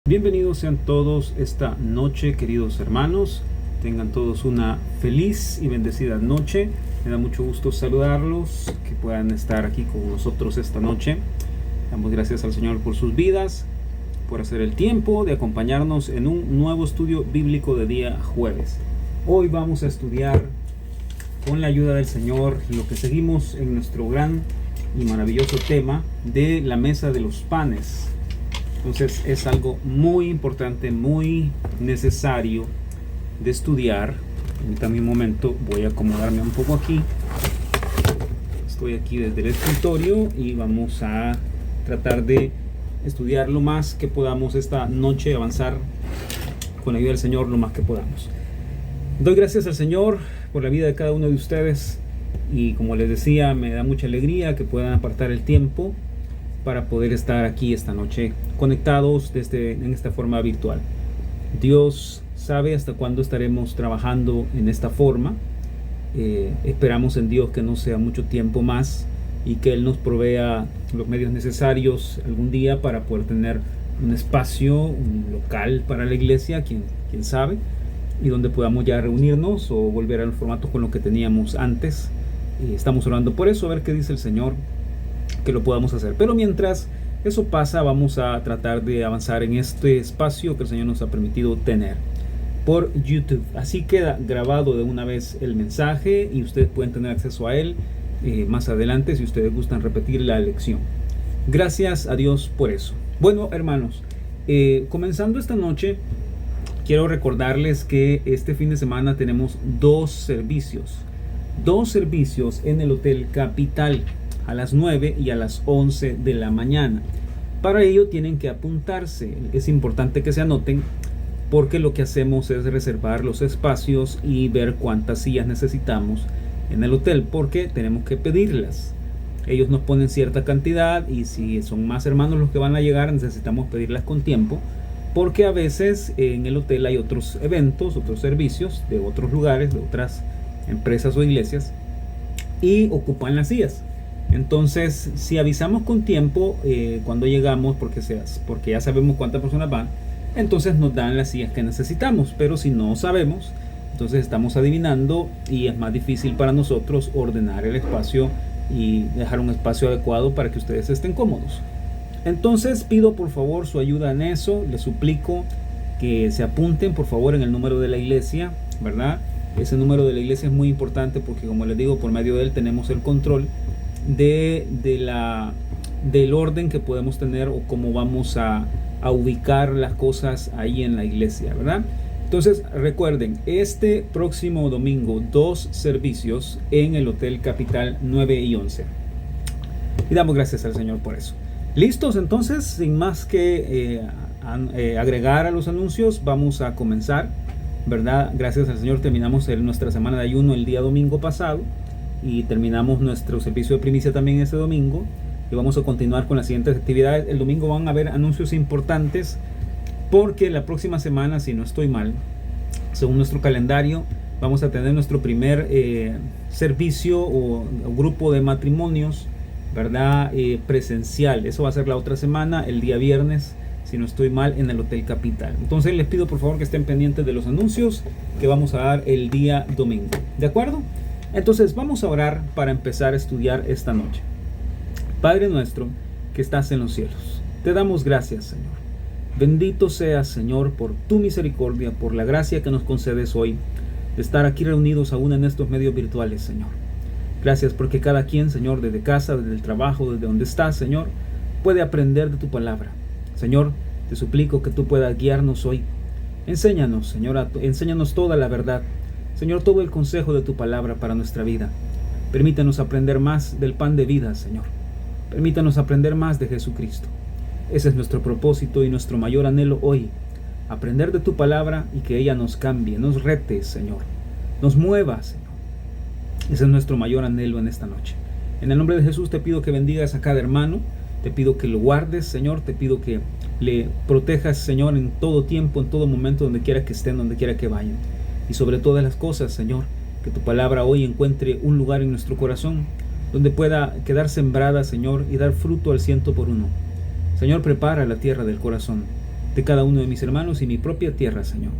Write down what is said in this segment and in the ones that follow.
Bienvenidos sean todos esta noche, queridos hermanos. Tengan todos una feliz y bendecida noche. Me da mucho gusto saludarlos, que puedan estar aquí con nosotros esta noche. Damos gracias al Señor por sus vidas, por hacer el tiempo de acompañarnos en un nuevo estudio bíblico de día jueves. Hoy vamos a estudiar, con la ayuda del Señor, lo que seguimos en nuestro gran y maravilloso tema de la mesa de los panes. Entonces es algo muy importante, muy necesario de estudiar. Permítanme un momento, voy a acomodarme un poco aquí. Estoy aquí desde el escritorio y vamos a tratar de estudiar lo más que podamos esta noche, avanzar con la ayuda del Señor lo más que podamos. Doy gracias al Señor por la vida de cada uno de ustedes y, como les decía, me da mucha alegría que puedan apartar el tiempo para poder estar aquí esta noche conectados en esta forma virtual. Dios sabe hasta cuándo estaremos trabajando en esta forma. Esperamos en Dios que no sea mucho tiempo más y que Él nos provea los medios necesarios algún día para poder tener un espacio, un local para la iglesia, quién sabe, y donde podamos ya reunirnos o volver al formato con lo que teníamos antes. Estamos orando por eso, a ver qué dice el Señor, que lo podamos hacer. Pero mientras eso pasa, vamos a tratar de avanzar en este espacio que el Señor nos ha permitido tener por YouTube. Así queda grabado de una vez el mensaje y ustedes pueden tener acceso a él más adelante si ustedes gustan repetir la lección. Gracias a Dios por eso. Bueno, hermanos, comenzando esta noche, quiero recordarles que este fin de semana tenemos dos servicios en el Hotel Capital, a las 9 y a las 11 de la mañana. Para ello tienen que apuntarse. Es importante que se anoten, porque lo que hacemos es reservar los espacios y ver cuántas sillas necesitamos en el hotel, porque tenemos que pedirlas. Ellos nos ponen cierta cantidad y si son más hermanos los que van a llegar, necesitamos pedirlas con tiempo, porque a veces en el hotel hay otros eventos, otros servicios de otros lugares, de otras empresas o iglesias, y ocupan las sillas. Entonces, si avisamos con tiempo cuando llegamos, porque ya sabemos cuántas personas van, entonces nos dan las sillas que necesitamos. Pero si no sabemos, entonces estamos adivinando y es más difícil para nosotros ordenar el espacio y dejar un espacio adecuado para que ustedes estén cómodos. Entonces pido por favor su ayuda en eso. Les suplico que se apunten por favor en el número de la iglesia, ¿verdad? Ese número de la iglesia es muy importante porque, como les digo, por medio de él tenemos el control del orden que podemos tener o cómo vamos a ubicar las cosas ahí en la iglesia, ¿verdad? Entonces recuerden, este próximo domingo 2 servicios en el Hotel Capital 9 y 11, y damos gracias al Señor por eso. Listos, entonces, sin más que agregar a los anuncios, vamos a comenzar, ¿verdad? Gracias al Señor terminamos nuestra semana de ayuno el día domingo pasado y terminamos nuestro servicio de primicia también ese domingo, y vamos a continuar con las siguientes actividades. El domingo van a haber anuncios importantes, porque la próxima semana, si no estoy mal, según nuestro calendario, vamos a tener nuestro primer servicio o grupo de matrimonios, ¿verdad? Presencial. Eso va a ser la otra semana, el día viernes, si no estoy mal, en el Hotel Capital. Entonces les pido por favor que estén pendientes de los anuncios que vamos a dar el día domingo, ¿de acuerdo? Entonces vamos a orar para empezar a estudiar esta noche. Padre nuestro que estás en los cielos, te damos gracias, Señor. Bendito seas, Señor, por tu misericordia, por la gracia que nos concedes hoy de estar aquí reunidos aún en estos medios virtuales, Señor. Gracias porque cada quien, Señor, desde casa, desde el trabajo, desde donde está, Señor, puede aprender de tu palabra. Señor, te suplico que tú puedas guiarnos hoy. Enséñanos, Señor, enséñanos toda la verdad, Señor, todo el consejo de tu palabra para nuestra vida. Permítanos aprender más del pan de vida, Señor. Permítanos aprender más de Jesucristo. Ese es nuestro propósito y nuestro mayor anhelo hoy. Aprender de tu palabra y que ella nos cambie, nos rete, Señor. Nos mueva, Señor. Ese es nuestro mayor anhelo en esta noche. En el nombre de Jesús te pido que bendigas a cada hermano. Te pido que lo guardes, Señor. Te pido que le protejas, Señor, en todo tiempo, en todo momento, donde quiera que estén, donde quiera que vayan. Y sobre todas las cosas, Señor, que tu palabra hoy encuentre un lugar en nuestro corazón donde pueda quedar sembrada, Señor, y dar fruto al 100 por 1. Señor, prepara la tierra del corazón. de cada uno de mis hermanos y mi propia tierra, Señor.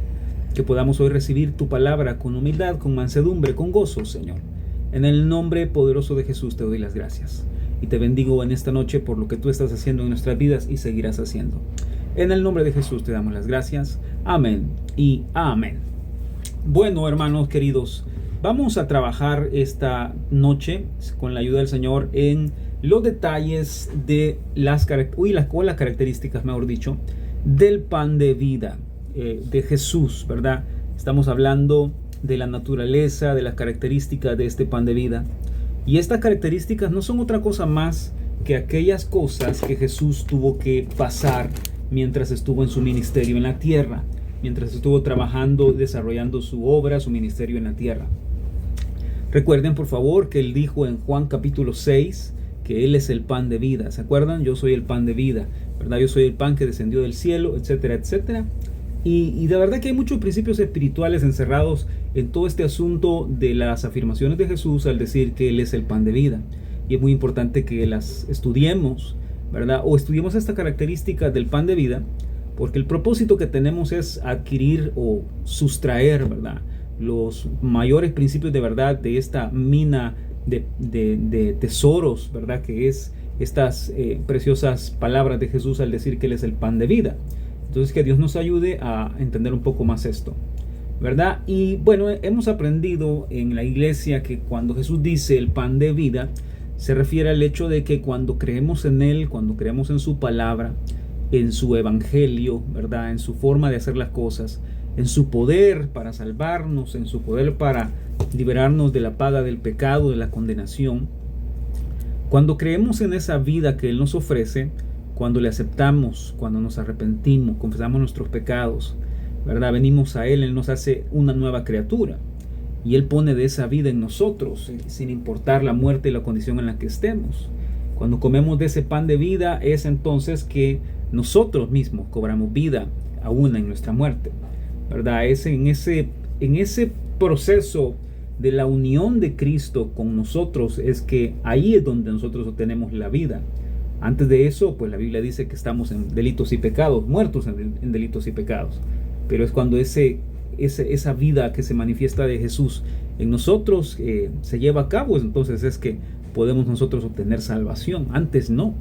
Que podamos hoy recibir tu palabra con humildad, con mansedumbre, con gozo, Señor. En el nombre poderoso de Jesús te doy las gracias. Y te bendigo en esta noche por lo que tú estás haciendo en nuestras vidas y seguirás haciendo. En el nombre de Jesús te damos las gracias. Amén y amén. Bueno, hermanos queridos, vamos a trabajar esta noche con la ayuda del Señor en los detalles de las características, mejor dicho, del pan de vida de Jesús, ¿verdad? Estamos hablando de la naturaleza, de las características de este pan de vida. Y estas características no son otra cosa más que aquellas cosas que Jesús tuvo que pasar mientras estuvo en su ministerio en la tierra, mientras estuvo trabajando, desarrollando su obra, su ministerio en la tierra. Recuerden, por favor, que Él dijo en Juan capítulo 6 que Él es el pan de vida. ¿Se acuerdan? Yo soy el pan de vida, ¿verdad? Yo soy el pan que descendió del cielo, etcétera, etcétera. Y de verdad que hay muchos principios espirituales encerrados en todo este asunto de las afirmaciones de Jesús al decir que Él es el pan de vida. Y es muy importante que las estudiemos, ¿verdad? O estudiemos esta característica del pan de vida, porque el propósito que tenemos es adquirir o sustraer, ¿verdad?, los mayores principios de verdad de esta mina de tesoros, ¿verdad?, que es estas preciosas palabras de Jesús al decir que Él es el pan de vida. Entonces, que Dios nos ayude a entender un poco más esto, ¿verdad? Y bueno, hemos aprendido en la iglesia que cuando Jesús dice el pan de vida, se refiere al hecho de que cuando creemos en Él, cuando creemos en su palabra, en su evangelio, ¿verdad?, en su forma de hacer las cosas, en su poder para salvarnos, en su poder para liberarnos de la paga del pecado, de la condenación, cuando creemos en esa vida que Él nos ofrece, cuando le aceptamos, cuando nos arrepentimos, confesamos nuestros pecados, ¿verdad?, venimos a Él, Él nos hace una nueva criatura y Él pone de esa vida en nosotros, sin importar la muerte y la condición en la que estemos. Cuando comemos de ese pan de vida es entonces que nosotros mismos cobramos vida aún en nuestra muerte, ¿verdad? Es en ese proceso de la unión de Cristo con nosotros es que ahí es donde nosotros obtenemos la vida. Antes de eso, pues la Biblia dice que estamos en delitos y pecados, muertos en delitos y pecados. Pero es cuando esa vida que se manifiesta de Jesús en nosotros se lleva a cabo, entonces es que podemos nosotros obtener salvación. Antes no.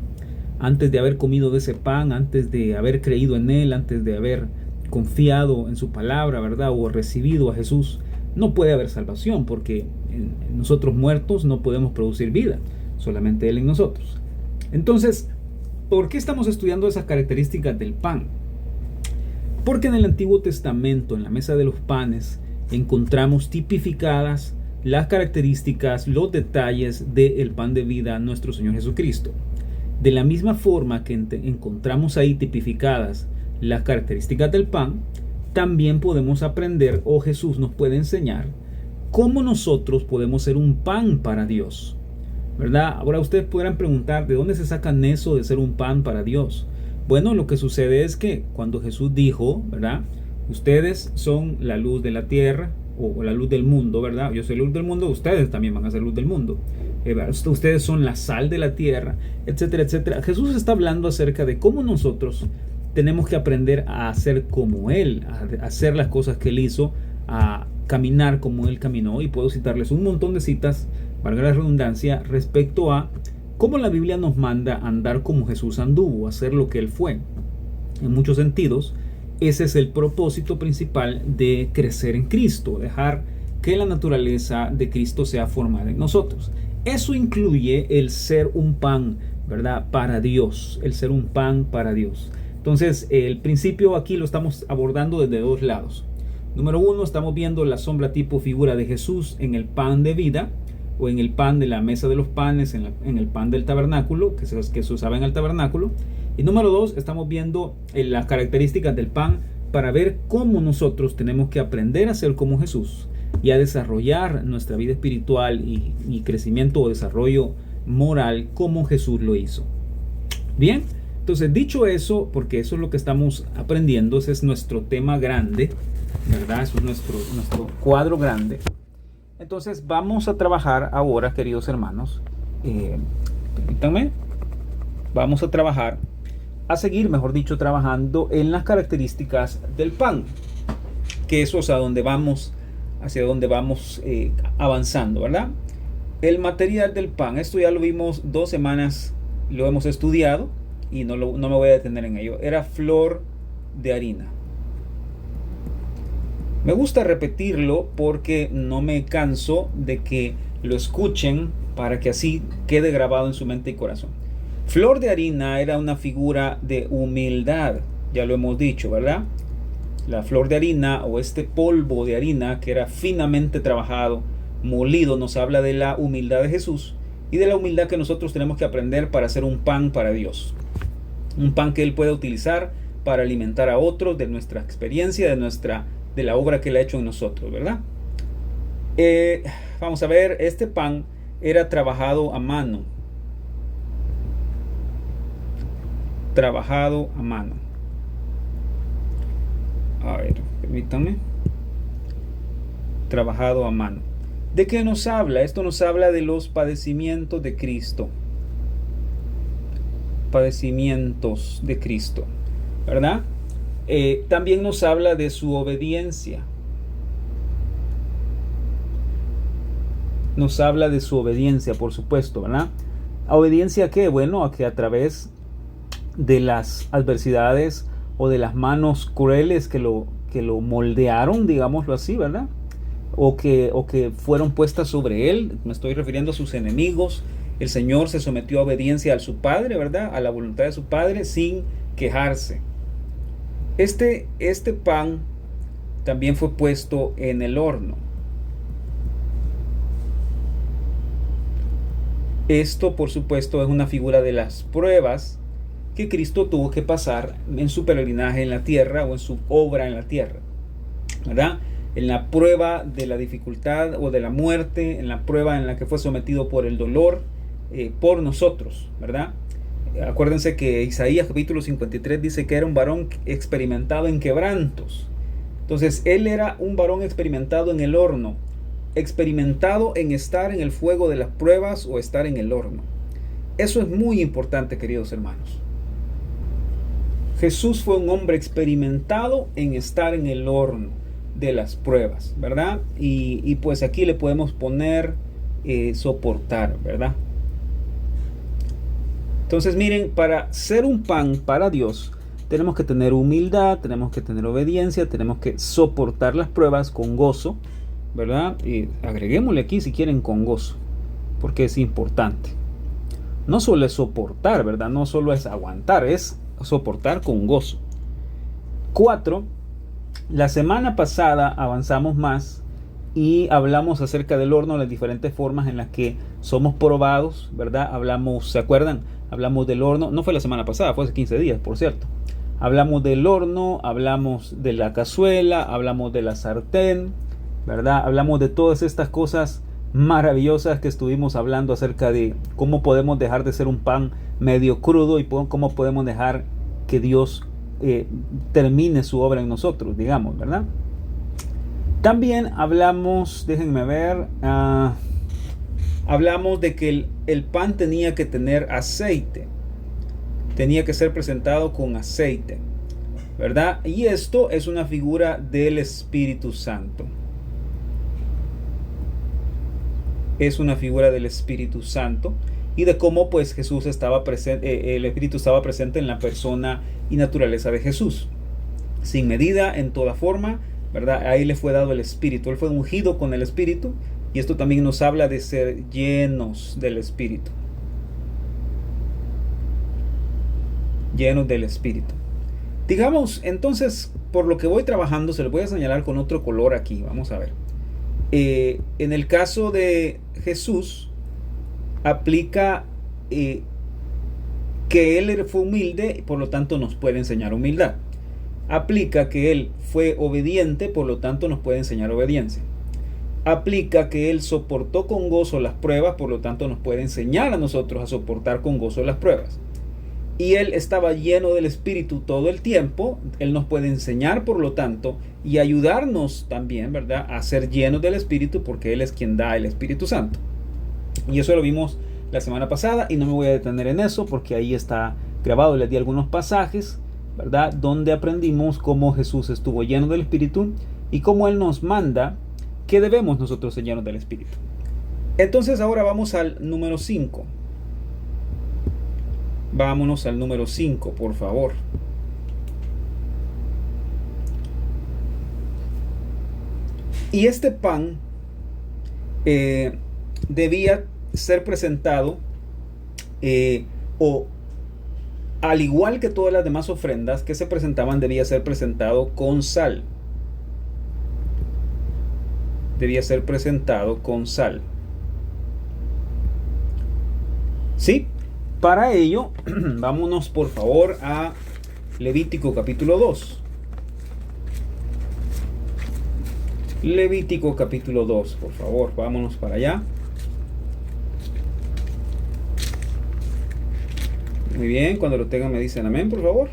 Antes de haber comido de ese pan, antes de haber creído en Él, antes de haber confiado en su palabra, ¿verdad?, o recibido a Jesús, no puede haber salvación, porque en nosotros muertos no podemos producir vida, solamente Él en nosotros. Entonces, ¿por qué estamos estudiando esas características del pan? Porque en el Antiguo Testamento, en la mesa de los panes, encontramos tipificadas las características, los detalles del pan de vida, nuestro Señor Jesucristo. De la misma forma que encontramos ahí tipificadas las características del pan, también podemos aprender, o Jesús nos puede enseñar, cómo nosotros podemos ser un pan para Dios, ¿verdad? Ahora ustedes podrán preguntar, ¿de dónde se sacan eso de ser un pan para Dios? Bueno, lo que sucede es que cuando Jesús dijo, ¿verdad?, ustedes son la luz de la tierra, o la luz del mundo, ¿verdad? Yo soy la luz del mundo, ustedes también van a ser luz del mundo. Ustedes son la sal de la tierra, etcétera, etcétera. Jesús está hablando acerca de cómo nosotros tenemos que aprender a hacer como Él, a hacer las cosas que Él hizo, a caminar como Él caminó. Y puedo citarles un montón de citas, valga la redundancia, respecto a cómo la Biblia nos manda a andar como Jesús anduvo, a hacer lo que Él fue. En muchos sentidos, ese es el propósito principal de crecer en Cristo, dejar que la naturaleza de Cristo sea formada en nosotros. Eso incluye el ser un pan, ¿verdad?, para Dios, el ser un pan para Dios. Entonces, el principio aquí lo estamos abordando desde dos lados. Número uno, estamos viendo la sombra tipo figura de Jesús en el pan de vida, o en el pan de la mesa de los panes, en el pan del tabernáculo, que se usaba en el tabernáculo. Y número dos, estamos viendo las características del pan para ver cómo nosotros tenemos que aprender a ser como Jesús y a desarrollar nuestra vida espiritual y crecimiento o desarrollo moral como Jesús lo hizo. Bien, entonces dicho eso, porque eso es lo que estamos aprendiendo, ese es nuestro tema grande, ¿verdad? Eso es nuestro cuadro grande. Entonces vamos a trabajar ahora, queridos hermanos, permítanme, vamos a trabajar a seguir, mejor dicho, trabajando en las características del pan, que eso es a donde vamos, hacia donde vamos avanzando, ¿verdad? El material del pan, esto ya lo vimos 2 semanas, lo hemos estudiado y no me voy a detener en ello. Era flor de harina. Me gusta repetirlo porque no me canso de que lo escuchen para que así quede grabado en su mente y corazón. Flor de harina era una figura de humildad, ya lo hemos dicho, ¿verdad? La flor de harina o este polvo de harina que era finamente trabajado, molido, nos habla de la humildad de Jesús y de la humildad que nosotros tenemos que aprender para hacer un pan para Dios. Un pan que Él pueda utilizar para alimentar a otros de nuestra experiencia, de la obra que Él ha hecho en nosotros, ¿verdad? Vamos a ver, este pan era trabajado a mano. Trabajado a mano. A ver, permítanme. Trabajado a mano. ¿De qué nos habla? Esto nos habla de los padecimientos de Cristo. Padecimientos de Cristo, ¿verdad? También nos habla de su obediencia. Nos habla de su obediencia, por supuesto, ¿verdad? ¿Obediencia a qué? Bueno, a que a través de las adversidades o de las manos crueles que lo moldearon, digámoslo así, ¿verdad? O que fueron puestas sobre él, me estoy refiriendo a sus enemigos. El Señor se sometió a obediencia a su Padre, ¿verdad? A la voluntad de su Padre sin quejarse. Este pan también fue puesto en el horno. Esto, por supuesto, es una figura de las pruebas que Cristo tuvo que pasar en su peregrinaje en la tierra o en su obra en la tierra, ¿verdad? En la prueba de la dificultad o de la muerte, en la prueba en la que fue sometido por el dolor, por nosotros, ¿verdad? Acuérdense que Isaías capítulo 53 dice que era un varón experimentado en quebrantos. Entonces, él era un varón experimentado en el horno, experimentado en estar en el fuego de las pruebas o estar en el horno. Eso es muy importante, queridos hermanos. Jesús fue un hombre experimentado en estar en el horno de las pruebas, ¿verdad? Y pues aquí le podemos poner soportar, ¿verdad? Entonces miren, para ser un pan para Dios tenemos que tener humildad, tenemos que tener obediencia, tenemos que soportar las pruebas con gozo, ¿verdad? Y agreguémosle aquí si quieren con gozo, porque es importante. No solo es soportar, ¿verdad? No solo es aguantar, es soportar con gozo. 4. La semana pasada avanzamos más y hablamos acerca del horno, las diferentes formas en las que somos probados, ¿verdad? Hablamos, ¿se acuerdan? Hablamos del horno, no fue la semana pasada, fue hace 15 días, por cierto. Hablamos del horno, hablamos de la cazuela, hablamos de la sartén, ¿verdad? Hablamos de todas estas cosas maravillosas que estuvimos hablando acerca de cómo podemos dejar de ser un pan medio crudo y cómo podemos dejar que Dios termine su obra en nosotros, digamos, ¿verdad? También hablamos, déjenme ver, hablamos de que el pan tenía que tener aceite, tenía que ser presentado con aceite, ¿verdad? Y esto es una figura del Espíritu Santo. Es una figura del Espíritu Santo y de cómo pues Jesús estaba presente, el Espíritu estaba presente en la persona y naturaleza de Jesús, sin medida, en toda forma, ¿verdad? Ahí le fue dado el Espíritu, él fue ungido con el Espíritu, y esto también nos habla de ser llenos del Espíritu. Llenos del Espíritu. Digamos, entonces, por lo que voy trabajando, se lo voy a señalar con otro color aquí, vamos a ver. En el caso de Jesús, aplica que él fue humilde, por lo tanto nos puede enseñar humildad. Aplica que él fue obediente, por lo tanto nos puede enseñar obediencia. Aplica que él soportó con gozo las pruebas, por lo tanto nos puede enseñar a nosotros a soportar con gozo las pruebas. Y él estaba lleno del Espíritu todo el tiempo, él nos puede enseñar, por lo tanto, y ayudarnos también, ¿verdad?, a ser llenos del Espíritu, porque él es quien da el Espíritu Santo. Y eso lo vimos la semana pasada y no me voy a detener en eso porque ahí está grabado, les di algunos pasajes, ¿verdad? Donde aprendimos cómo Jesús estuvo lleno del Espíritu y cómo Él nos manda que debemos nosotros ser llenos del Espíritu. Entonces ahora vamos al número 5. Vámonos al número 5, por favor. Y este pan debía ser presentado, o al igual que todas las demás ofrendas que se presentaban, debía ser presentado con sal. Debía ser presentado con sal. ¿Sí? Para ello, vámonos por favor a Levítico capítulo 2. Levítico capítulo 2, por favor, vámonos para allá. Muy bien, cuando lo tengan me dicen amén, por favor.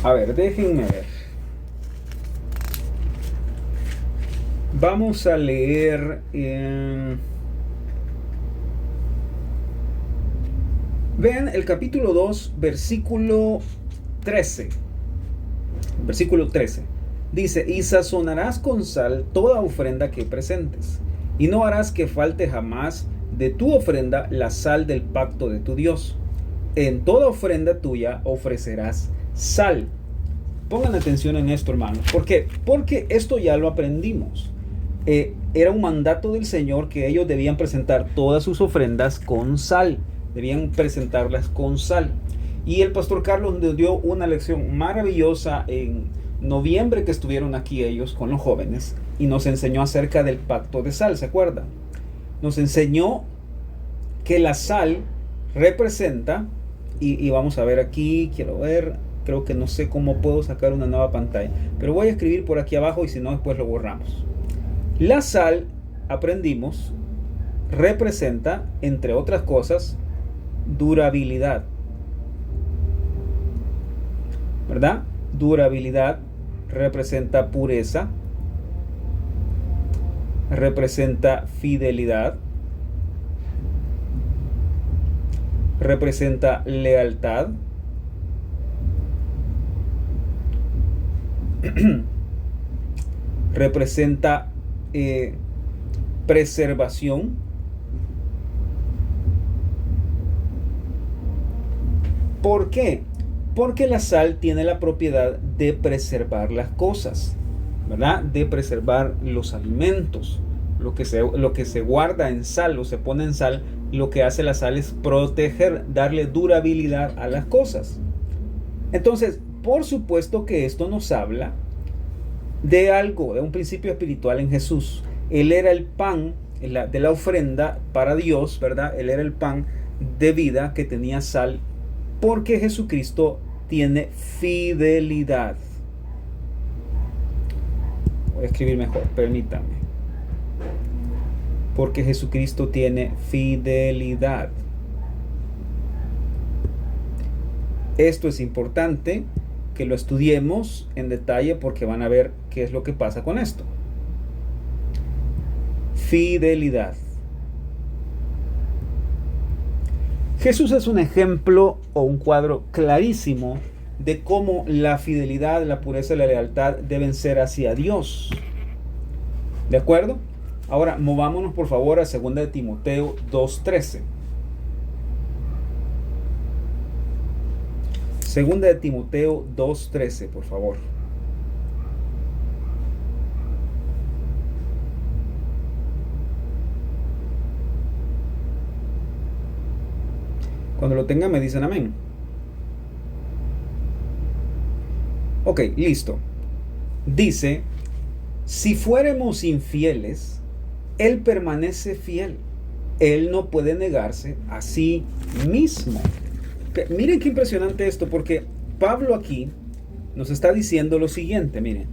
A ver, déjenme ver. Vamos a leer vean el capítulo 2, versículo 13. Versículo 13. Dice: y sazonarás con sal toda ofrenda que presentes, y no harás que falte jamás de tu ofrenda la sal del pacto de tu Dios. En toda ofrenda tuya ofrecerás sal. Pongan atención en esto, hermanos. ¿Por qué? Porque esto ya lo aprendimos. Era un mandato del Señor que ellos debían presentar todas sus ofrendas con sal. Debían presentarlas con sal. Y el pastor Carlos nos dio una lección maravillosa en noviembre que estuvieron aquí ellos con los jóvenes y nos enseñó acerca del pacto de sal, ¿se acuerdan? Nos enseñó que la sal representa, y vamos a ver aquí, quiero ver, creo que no sé cómo puedo sacar una nueva pantalla, pero voy a escribir por aquí abajo y si no después lo borramos. La sal, aprendimos, representa, entre otras cosas, durabilidad. ¿Verdad? Durabilidad representa pureza, representa fidelidad, representa lealtad, representa preservación, ¿por qué? Porque la sal tiene la propiedad de preservar las cosas, ¿verdad? De preservar los alimentos. Lo que se guarda en sal o se pone en sal, lo que hace la sal es proteger, darle durabilidad a las cosas. Entonces, por supuesto que esto nos habla de algo, de un principio espiritual en Jesús. Él era el pan de la ofrenda para Dios, ¿verdad? Él era el pan de vida que tenía sal, porque Jesucristo tiene fidelidad. Voy a escribir mejor, permítame. Porque Jesucristo tiene fidelidad. Esto es importante que lo estudiemos en detalle porque van a ver qué es lo que pasa con esto. Fidelidad. Jesús es un ejemplo o un cuadro clarísimo de cómo la fidelidad, la pureza y la lealtad deben ser hacia Dios. ¿De acuerdo? Ahora, movámonos por favor a 2 de Timoteo 2:13. 2 de Timoteo 2:13, por favor. Cuando lo tengan me dicen amén. Ok, listo. Dice: si fuéramos infieles, Él permanece fiel. Él no puede negarse a sí mismo. Miren qué impresionante esto, porque Pablo aquí nos está diciendo lo siguiente, miren.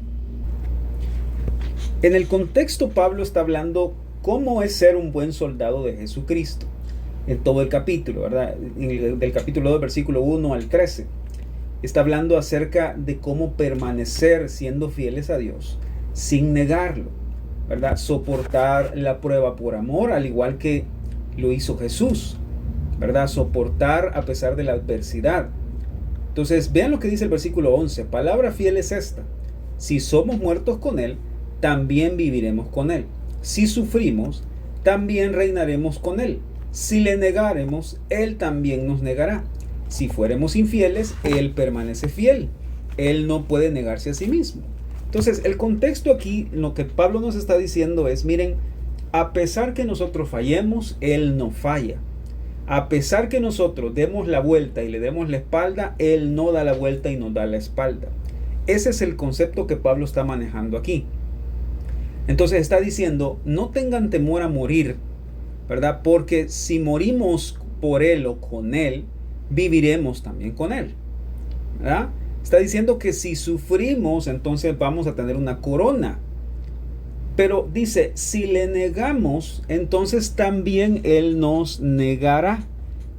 En el contexto Pablo está hablando cómo es ser un buen soldado de Jesucristo. En todo el capítulo, ¿verdad? Del capítulo 2, versículo 1 al 13. Está hablando acerca de cómo permanecer siendo fieles a Dios sin negarlo, ¿verdad? Soportar la prueba por amor, al igual que lo hizo Jesús. ¿verdad? Soportar a pesar de la adversidad. Entonces, vean lo que dice el versículo 11. Palabra fiel es esta: si somos muertos con Él, también viviremos con Él. Si sufrimos, también reinaremos con Él. Si le negaremos, Él también nos negará. Si fuéramos infieles, Él permanece fiel. Él no puede negarse a sí mismo. Entonces, el contexto aquí, lo que Pablo nos está diciendo es, miren, a pesar que nosotros fallemos, Él no falla. A pesar que nosotros demos la vuelta y le demos la espalda, Él no da la vuelta y nos da la espalda. Ese es el concepto que Pablo está manejando aquí. Entonces está diciendo, no tengan temor a morir, ¿verdad? Porque si morimos por Él o con Él, viviremos también con Él, ¿verdad? Está diciendo que si sufrimos, entonces vamos a tener una corona. Pero dice, si le negamos, entonces también Él nos negará.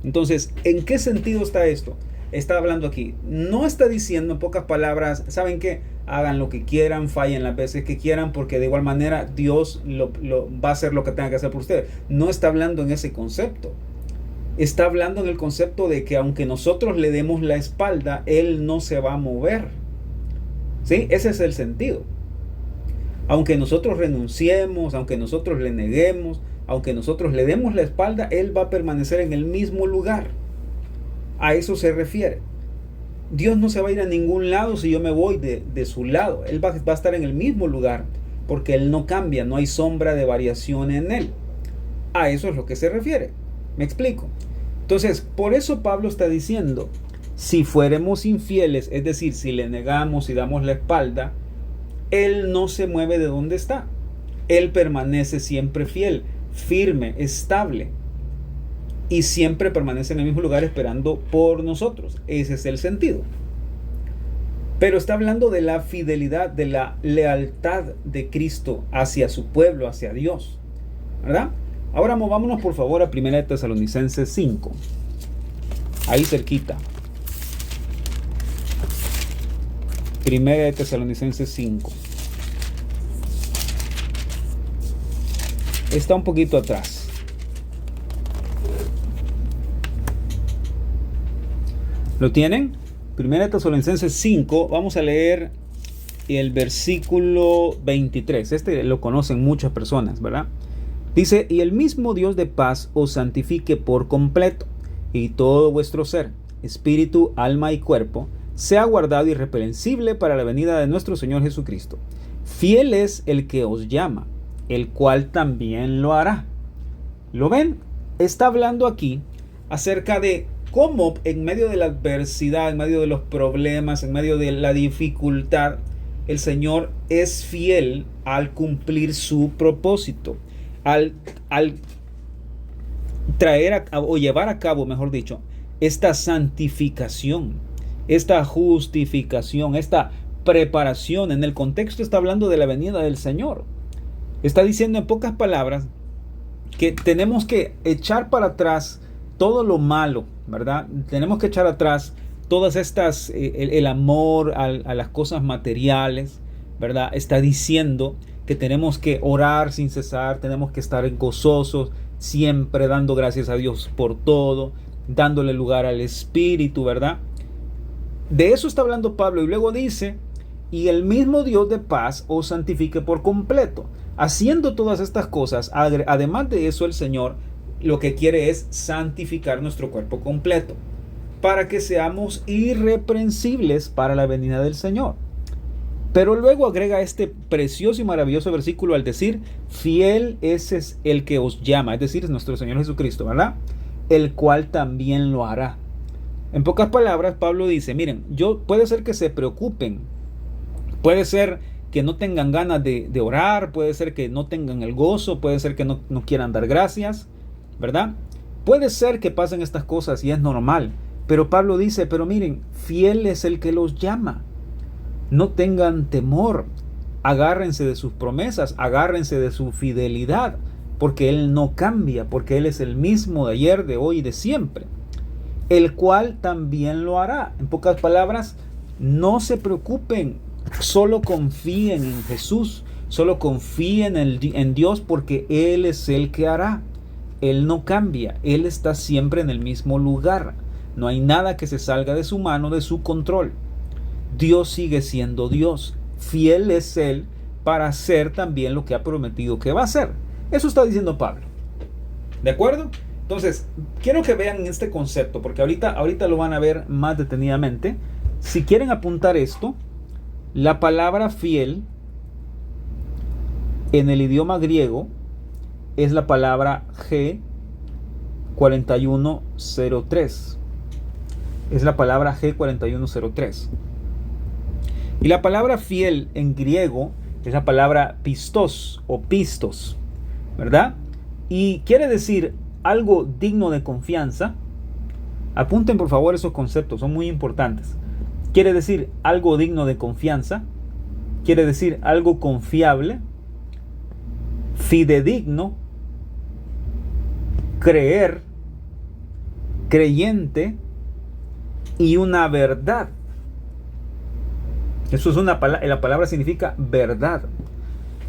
Entonces, ¿en qué sentido está esto? Está hablando aquí. No está diciendo en pocas palabras, ¿saben qué? Hagan lo que quieran, fallen las veces que quieran, porque de igual manera Dios va a hacer lo que tenga que hacer por ustedes. No está hablando en ese concepto. Está hablando en el concepto de que aunque nosotros le demos la espalda, Él no se va a mover. ¿Sí? Ese es el sentido. Aunque nosotros renunciemos, aunque nosotros le neguemos, aunque nosotros le demos la espalda, Él va a permanecer en el mismo lugar. A eso se refiere. Dios no se va a ir a ningún lado si yo me voy de su lado. Él va a estar en el mismo lugar, porque Él no cambia, no hay sombra de variación en Él. A eso es lo que se refiere. ¿Me explico? Entonces, por eso Pablo está diciendo, si fuéramos infieles, es decir, si le negamos y damos la espalda, Él no se mueve de donde está. Él permanece siempre fiel, firme, estable. Y siempre permanece en el mismo lugar esperando por nosotros. Ese es el sentido. Pero está hablando de la fidelidad, de la lealtad de Cristo hacia su pueblo, hacia Dios, ¿verdad? Ahora movámonos por favor a 1 Tesalonicenses 5. Ahí cerquita. 1 Tesalonicenses 5. Está un poquito atrás. ¿Lo tienen? 1 Tesalonicenses 5. Vamos a leer el versículo 23. Este lo conocen muchas personas, ¿verdad? Dice, y el mismo Dios de paz os santifique por completo, y todo vuestro ser, espíritu, alma y cuerpo, sea guardado irreprensible para la venida de nuestro Señor Jesucristo. Fiel es el que os llama, el cual también lo hará. ¿Lo ven? Está hablando aquí acerca de cómo en medio de la adversidad, en medio de los problemas, en medio de la dificultad, el Señor es fiel al cumplir su propósito. Al traer o llevar a cabo, mejor dicho, esta santificación, esta justificación, esta preparación. En el contexto está hablando de la venida del Señor. Está diciendo en pocas palabras que tenemos que echar para atrás todo lo malo, ¿verdad? Tenemos que echar atrás todas estas, el amor a las cosas materiales, ¿verdad? Está diciendo que tenemos que orar sin cesar, tenemos que estar gozosos, siempre dando gracias a Dios por todo, dándole lugar al Espíritu, ¿verdad? De eso está hablando Pablo y luego dice, y el mismo Dios de paz os santifique por completo. Haciendo todas estas cosas, además de eso el Señor lo que quiere es santificar nuestro cuerpo completo, para que seamos irreprensibles para la venida del Señor. Pero luego agrega este precioso y maravilloso versículo al decir, fiel ese es el que os llama, es decir, es nuestro Señor Jesucristo, ¿verdad? El cual también lo hará. En pocas palabras, Pablo dice, miren, puede ser que se preocupen, puede ser que no tengan ganas de orar, puede ser que no tengan el gozo, puede ser que no quieran dar gracias, ¿verdad? Puede ser que pasen estas cosas y es normal, pero Pablo dice, pero miren, fiel es el que los llama. No tengan temor, agárrense de sus promesas, agárrense de su fidelidad, porque Él no cambia, porque Él es el mismo de ayer, de hoy y de siempre, el cual también lo hará. En pocas palabras, no se preocupen, solo confíen en Jesús, solo confíen en Dios, porque Él es el que hará. Él no cambia, Él está siempre en el mismo lugar. No hay nada que se salga de su mano, de su control. Dios sigue siendo Dios. Fiel es Él para hacer también lo que ha prometido que va a hacer. Eso está diciendo Pablo. ¿De acuerdo? Entonces, quiero que vean este concepto, porque ahorita lo van a ver más detenidamente. Si quieren apuntar esto, la palabra fiel en el idioma griego es la palabra G4103. Es la palabra G4103. Y la palabra fiel en griego es la palabra pistos o pistos, ¿verdad? Y quiere decir algo digno de confianza. Apunten por favor esos conceptos, son muy importantes. Quiere decir algo digno de confianza. Quiere decir algo confiable, fidedigno, creer, creyente y una verdad. Eso es la palabra significa verdad.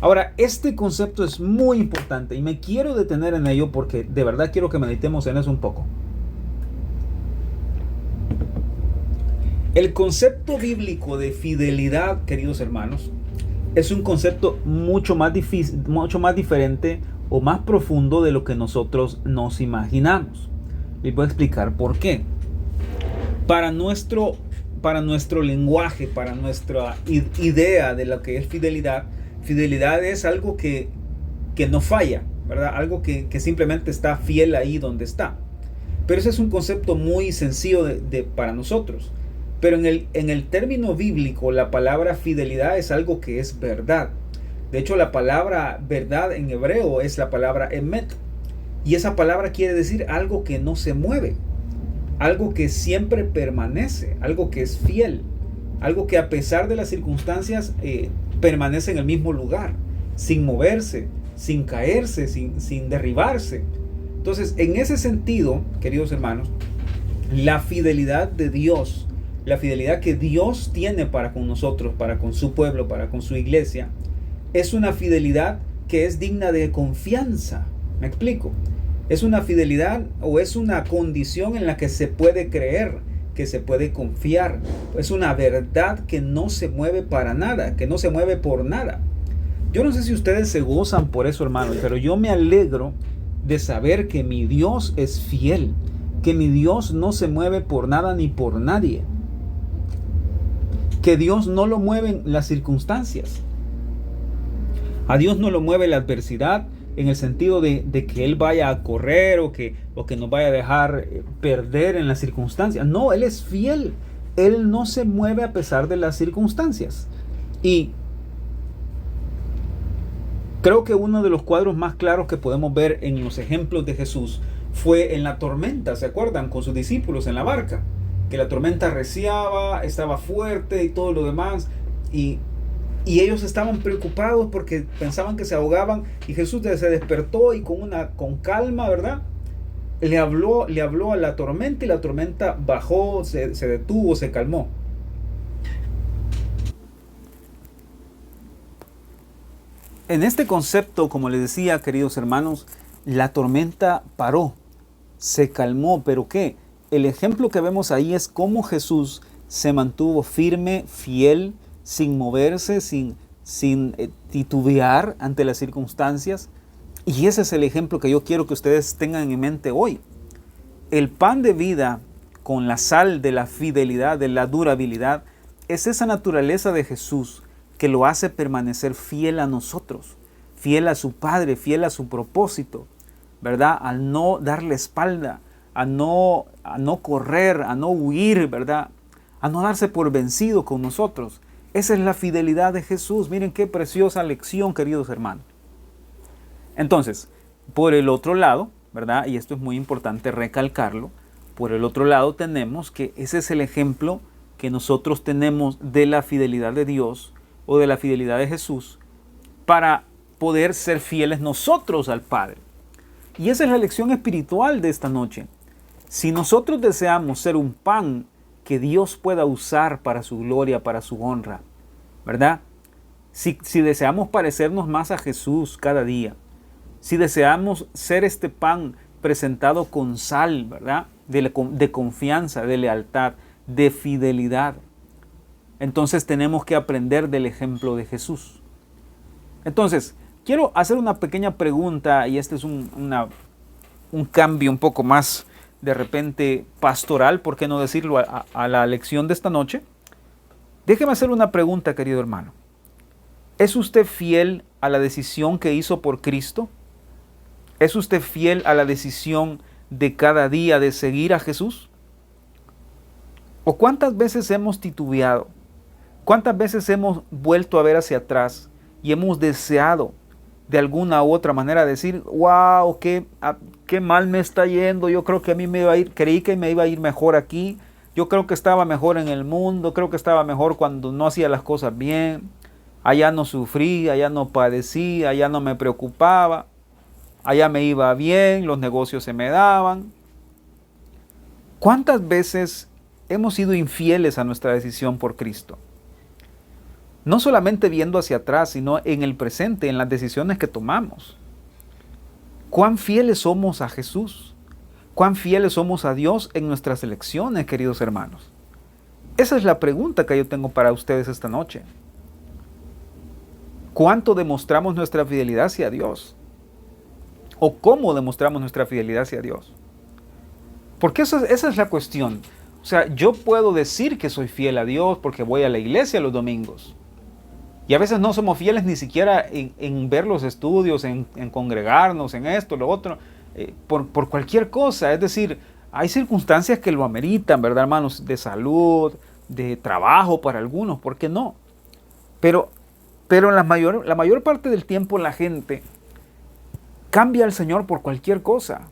Ahora, este concepto es muy importante y me quiero detener en ello porque de verdad quiero que meditemos en eso un poco. El concepto bíblico de fidelidad, queridos hermanos, es un concepto mucho más difícil, mucho más diferente o más profundo de lo que nosotros nos imaginamos. Les voy a explicar por qué. Para nuestro lenguaje, para nuestra idea de lo que es fidelidad, fidelidad es algo que no falla, ¿verdad? Algo que simplemente está fiel ahí donde está. Pero ese es un concepto muy sencillo para nosotros. Pero en el término bíblico, la palabra fidelidad es algo que es verdad. De hecho, la palabra verdad en hebreo es la palabra emet. Y esa palabra quiere decir algo que no se mueve. Algo que siempre permanece, algo que es fiel, algo que a pesar de las circunstancias permanece en el mismo lugar, sin moverse, sin caerse, sin derribarse. Entonces, en ese sentido, queridos hermanos, la fidelidad de Dios, la fidelidad que Dios tiene para con nosotros, para con su pueblo, para con su iglesia, es una fidelidad que es digna de confianza. ¿Me explico? Es una fidelidad o es una condición en la que se puede creer, que se puede confiar. Es una verdad que no se mueve para nada, que no se mueve por nada. Yo no sé si ustedes se gozan por eso, hermanos, pero yo me alegro de saber que mi Dios es fiel, que mi Dios no se mueve por nada ni por nadie, que Dios no lo mueven las circunstancias. A Dios no lo mueve la adversidad, en el sentido de que Él vaya a correr o que nos vaya a dejar perder en las circunstancias. No, Él es fiel. Él no se mueve a pesar de las circunstancias. Y creo que uno de los cuadros más claros que podemos ver en los ejemplos de Jesús fue en la tormenta, ¿se acuerdan? Con sus discípulos en la barca. Que la tormenta arreciaba, estaba fuerte y todo lo demás. Y ellos estaban preocupados porque pensaban que se ahogaban, y Jesús se despertó y con calma, ¿verdad? Le habló a la tormenta y la tormenta bajó, se detuvo, se calmó. En este concepto, como les decía, queridos hermanos, la tormenta paró, se calmó, pero ¿qué? El ejemplo que vemos ahí es cómo Jesús se mantuvo firme, fiel, sin moverse, sin titubear ante las circunstancias. Y ese es el ejemplo que yo quiero que ustedes tengan en mente hoy. El pan de vida con la sal de la fidelidad, de la durabilidad, es esa naturaleza de Jesús que lo hace permanecer fiel a nosotros, fiel a su Padre, fiel a su propósito, ¿verdad? Al no darle espalda, a no correr, a no huir, ¿verdad? A no darse por vencido con nosotros. Esa es la fidelidad de Jesús. Miren qué preciosa lección, queridos hermanos. Entonces, por el otro lado, ¿verdad? Y esto es muy importante recalcarlo, por el otro lado tenemos que ese es el ejemplo que nosotros tenemos de la fidelidad de Dios o de la fidelidad de Jesús para poder ser fieles nosotros al Padre. Y esa es la lección espiritual de esta noche. Si nosotros deseamos ser un pan que Dios pueda usar para su gloria, para su honra, ¿verdad? Si deseamos parecernos más a Jesús cada día, si deseamos ser este pan presentado con sal, ¿verdad? De confianza, de lealtad, de fidelidad, entonces tenemos que aprender del ejemplo de Jesús. Entonces, quiero hacer una pequeña pregunta, y este es un cambio un poco más de repente pastoral, ¿por qué no decirlo?, a la lección de esta noche. Déjeme hacer una pregunta, querido hermano. ¿Es usted fiel a la decisión que hizo por Cristo? ¿Es usted fiel a la decisión de cada día de seguir a Jesús? ¿O cuántas veces hemos titubeado? ¿Cuántas veces hemos vuelto a ver hacia atrás y hemos deseado de alguna u otra manera decir, wow, qué mal me está yendo, yo creo que a mí me iba a ir, creí que me iba a ir mejor aquí, yo creo que estaba mejor en el mundo, creo que estaba mejor cuando no hacía las cosas bien, allá no sufrí, allá no padecí, allá no me preocupaba, allá me iba bien, los negocios se me daban? ¿Cuántas veces hemos sido infieles a nuestra decisión por Cristo? No solamente viendo hacia atrás, sino en el presente, en las decisiones que tomamos. ¿Cuán fieles somos a Jesús? ¿Cuán fieles somos a Dios en nuestras elecciones, queridos hermanos? Esa es la pregunta que yo tengo para ustedes esta noche. ¿Cuánto demostramos nuestra fidelidad hacia Dios? ¿O cómo demostramos nuestra fidelidad hacia Dios? Porque esa es la cuestión. O sea, yo puedo decir que soy fiel a Dios porque voy a la iglesia los domingos. Y a veces no somos fieles ni siquiera en ver los estudios, en congregarnos, en esto, lo otro, por cualquier cosa. Es decir, hay circunstancias que lo ameritan, ¿verdad, hermanos? De salud, de trabajo para algunos, ¿por qué no? Pero la mayor parte del tiempo la gente cambia al Señor por cualquier cosa.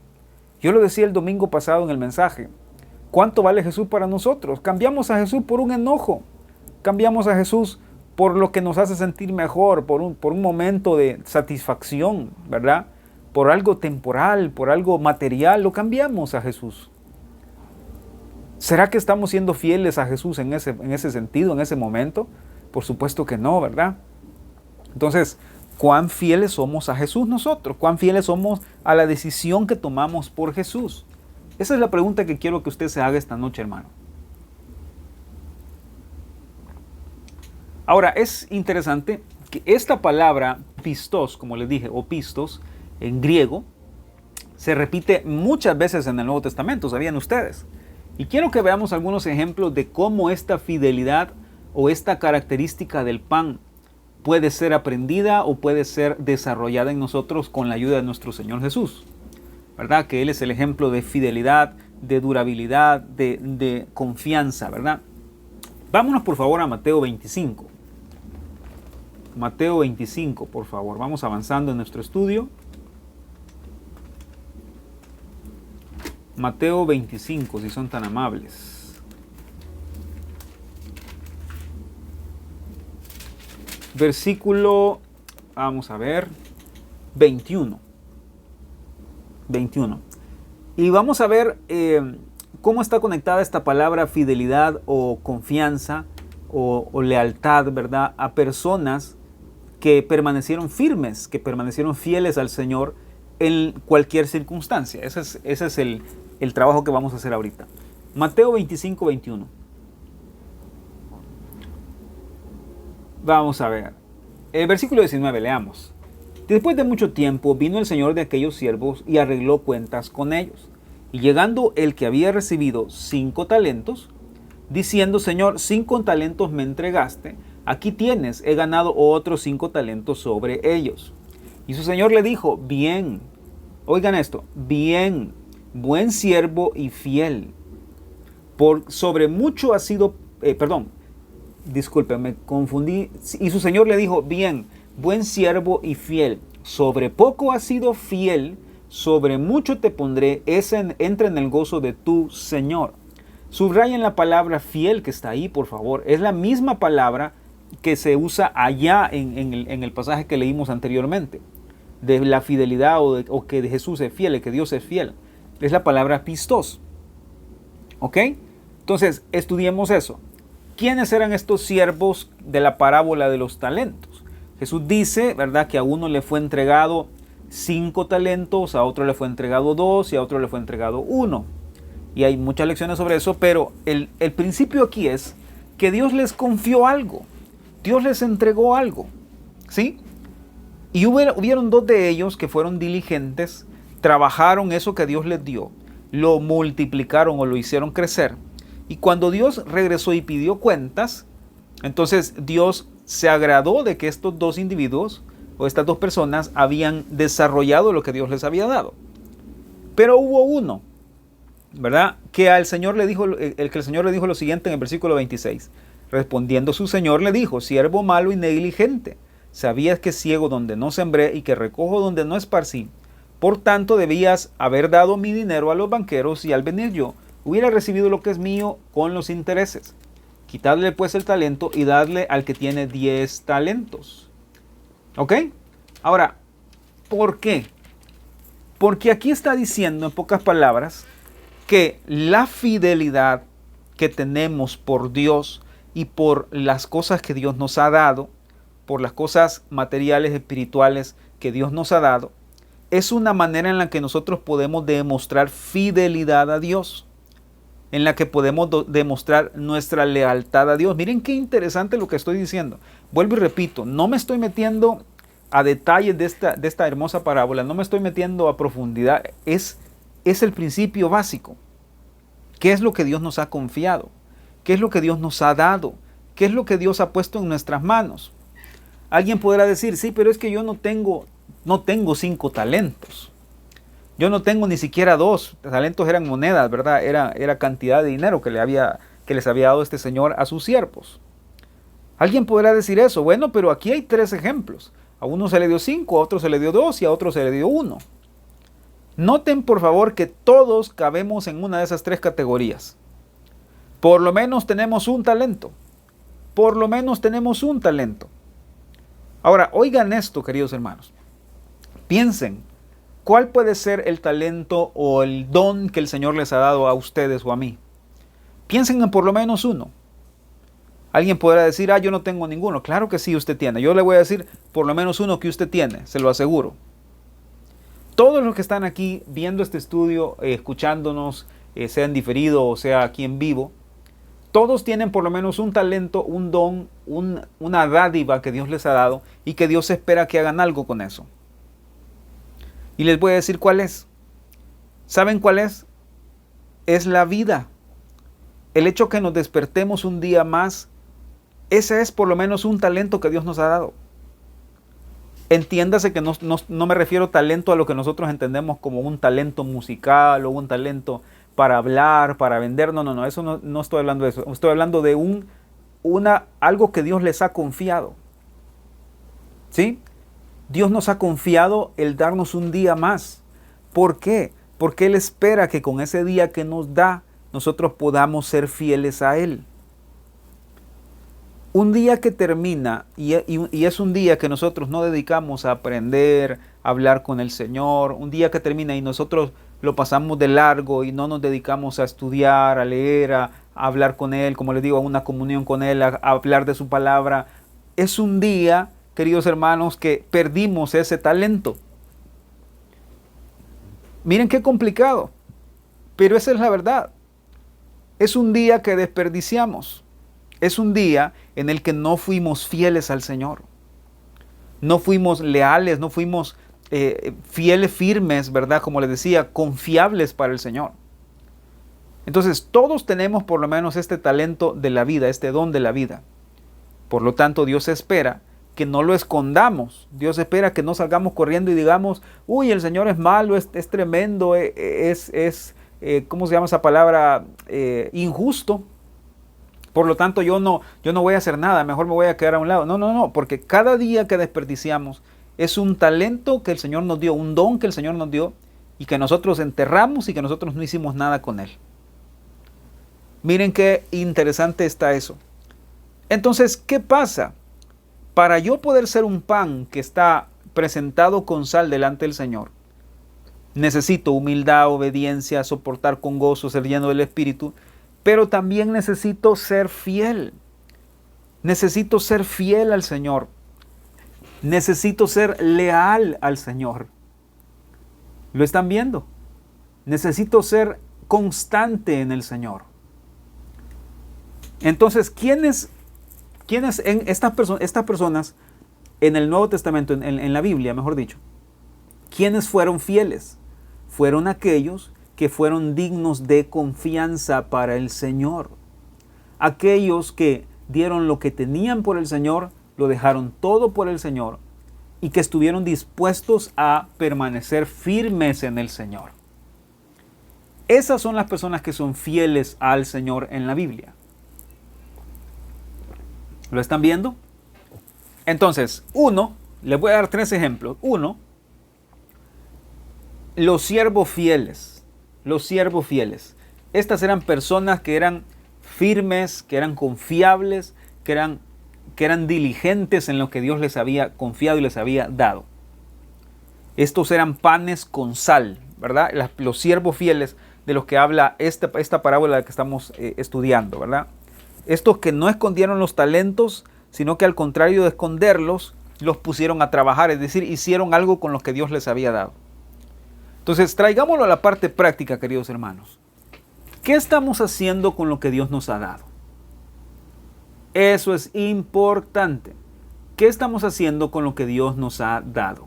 Yo lo decía el domingo pasado en el mensaje. ¿Cuánto vale Jesús para nosotros? Cambiamos a Jesús por un enojo. Cambiamos a Jesús por lo que nos hace sentir mejor, por un momento de satisfacción, ¿verdad? Por algo temporal, por algo material, lo cambiamos a Jesús. ¿Será que estamos siendo fieles a Jesús en ese sentido, en ese momento? Por supuesto que no, ¿verdad? Entonces, ¿cuán fieles somos a Jesús nosotros? ¿Cuán fieles somos a la decisión que tomamos por Jesús? Esa es la pregunta que quiero que usted se haga esta noche, hermano. Ahora, es interesante que esta palabra pistos, como les dije, o pistos, en griego, se repite muchas veces en el Nuevo Testamento, ¿sabían ustedes? Y quiero que veamos algunos ejemplos de cómo esta fidelidad o esta característica del pan puede ser aprendida o puede ser desarrollada en nosotros con la ayuda de nuestro Señor Jesús. ¿Verdad? Que Él es el ejemplo de fidelidad, de durabilidad, de confianza, ¿verdad? Vámonos por favor a Mateo 25. Mateo 25, por favor. Vamos avanzando en nuestro estudio. Mateo 25, si son tan amables. Versículo, vamos a ver, 21. Y vamos a ver cómo está conectada esta palabra fidelidad o confianza o lealtad, ¿verdad? A personas que permanecieron firmes, que permanecieron fieles al Señor en cualquier circunstancia. Ese es el trabajo que vamos a hacer ahorita. Mateo 25, 21. Vamos a ver. El versículo 19, leamos. Después de mucho tiempo vino el señor de aquellos siervos y arregló cuentas con ellos. Y llegando el que había recibido 5 talentos, diciendo, Señor, 5 talentos me entregaste, aquí tienes, he ganado otros 5 talentos sobre ellos. Y su señor le dijo, bien, oigan esto, bien, buen siervo y fiel. Sobre mucho has sido, disculpen, me confundí. Y su señor le dijo, bien, buen siervo y fiel, sobre poco has sido fiel, sobre mucho te pondré, entra en el gozo de tu Señor. Subrayen la palabra fiel que está ahí, por favor. Es la misma palabra que se usa allá en el pasaje que leímos anteriormente, de la fidelidad o que Jesús es fiel, que Dios es fiel. Es la palabra pistos. ¿Ok? Entonces, estudiemos eso. ¿Quiénes eran estos siervos de la parábola de los talentos? Jesús dice, ¿verdad?, que a uno le fue entregado 5 talentos, a otro le fue entregado 2 y a otro le fue entregado 1. Y hay muchas lecciones sobre eso, pero el principio aquí es que Dios les confió algo. Dios les entregó algo, ¿sí? Y hubieron 2 de ellos que fueron diligentes, trabajaron eso que Dios les dio, lo multiplicaron o lo hicieron crecer. Y cuando Dios regresó y pidió cuentas, entonces Dios se agradó de que estos 2 individuos o estas 2 personas habían desarrollado lo que Dios les había dado. Pero hubo uno, ¿verdad? Que al Señor le dijo, el que el Señor le dijo lo siguiente en el versículo 26. Respondiendo su Señor le dijo: siervo malo y negligente, sabías que ciego donde no sembré y que recojo donde no esparcí. Por tanto debías haber dado mi dinero a los banqueros, y al venir yo hubiera recibido lo que es mío con los intereses. Quitadle pues el talento y dadle al que tiene 10 talentos. ¿Ok? Ahora, ¿por qué? Porque aquí está diciendo en pocas palabras que la fidelidad que tenemos por Dios y por las cosas que Dios nos ha dado, por las cosas materiales, espirituales que Dios nos ha dado, es una manera en la que nosotros podemos demostrar fidelidad a Dios, en la que podemos demostrar nuestra lealtad a Dios. Miren qué interesante lo que estoy diciendo. Vuelvo y repito, no me estoy metiendo a detalles de esta hermosa parábola, no me estoy metiendo a profundidad, es el principio básico. ¿Qué es lo que Dios nos ha confiado? ¿Qué es lo que Dios nos ha dado? ¿Qué es lo que Dios ha puesto en nuestras manos? Alguien podrá decir: sí, pero es que yo no tengo 5 talentos. Yo no tengo ni siquiera 2. Talentos eran monedas, ¿verdad? Era cantidad de dinero que les había dado este Señor a sus siervos. Alguien podrá decir eso. Bueno, pero aquí hay 3 ejemplos. A uno se le dio 5, a otro se le dio 2 y a otro se le dio 1. Noten por favor que todos cabemos en una de esas 3 categorías. Por lo menos tenemos un talento. Por lo menos tenemos un talento. Ahora, oigan esto, queridos hermanos. Piensen, ¿cuál puede ser el talento o el don que el Señor les ha dado a ustedes o a mí? Piensen en por lo menos uno. Alguien podrá decir: yo no tengo ninguno. Claro que sí, usted tiene. Yo le voy a decir por lo menos uno que usted tiene, se lo aseguro. Todos los que están aquí viendo este estudio, escuchándonos, sea en diferido o sea aquí en vivo, todos tienen por lo menos un talento, un don, una dádiva que Dios les ha dado y que Dios espera que hagan algo con eso. Y les voy a decir cuál es. ¿Saben cuál es? Es la vida. El hecho que nos despertemos un día más, ese es por lo menos un talento que Dios nos ha dado. Entiéndase que no me refiero talento a lo que nosotros entendemos como un talento musical o un talento para hablar, para vender. No, eso no estoy hablando de eso. Estoy hablando de algo que Dios les ha confiado. ¿Sí? Dios nos ha confiado el darnos un día más. ¿Por qué? Porque Él espera que con ese día que nos da, nosotros podamos ser fieles a Él. Un día que termina y es un día que nosotros no dedicamos a aprender, a hablar con el Señor, un día que termina y nosotros lo pasamos de largo y no nos dedicamos a estudiar, a leer, a hablar con Él, como les digo, a una comunión con Él, a hablar de su palabra, es un día, queridos hermanos, que perdimos ese talento. Miren qué complicado, pero esa es la verdad. Es un día que desperdiciamos. Es un día en el que no fuimos fieles al Señor. No fuimos leales, no fuimos fieles, firmes, ¿verdad? Como les decía, confiables para el Señor. Entonces, todos tenemos por lo menos este talento de la vida, este don de la vida. Por lo tanto, Dios espera que no lo escondamos. Dios espera que no salgamos corriendo y digamos: uy, el Señor es malo, es tremendo, ¿cómo se llama esa palabra? Injusto. Por lo tanto, yo no voy a hacer nada, mejor me voy a quedar a un lado. No, porque cada día que desperdiciamos es un talento que el Señor nos dio, un don que el Señor nos dio y que nosotros enterramos y que nosotros no hicimos nada con él. Miren qué interesante está eso. Entonces, ¿qué pasa? Para yo poder ser un pan que está presentado con sal delante del Señor, necesito humildad, obediencia, soportar con gozo, ser lleno del Espíritu, pero también necesito ser fiel. Necesito ser fiel al Señor. Necesito ser leal al Señor. ¿Lo están viendo? Necesito ser constante en el Señor. Entonces, ¿quiénes en estas personas en el Nuevo Testamento, en la Biblia, mejor dicho, quiénes fueron fieles? Fueron aquellos que fueron dignos de confianza para el Señor. Aquellos que dieron lo que tenían por el Señor, lo dejaron todo por el Señor y que estuvieron dispuestos a permanecer firmes en el Señor. Esas son las personas que son fieles al Señor en la Biblia. ¿Lo están viendo? Entonces, les voy a dar 3 ejemplos. 1, los siervos fieles. Los siervos fieles. Estas eran personas que eran firmes, que eran confiables, que eran diligentes en lo que Dios les había confiado y les había dado. Estos eran panes con sal, ¿verdad? Los siervos fieles de los que habla esta parábola que estamos estudiando, ¿verdad? Estos que no escondieron los talentos, sino que al contrario de esconderlos, los pusieron a trabajar, es decir, hicieron algo con lo que Dios les había dado. Entonces, traigámoslo a la parte práctica, queridos hermanos. ¿Qué estamos haciendo con lo que Dios nos ha dado? Eso es importante. ¿Qué estamos haciendo con lo que Dios nos ha dado?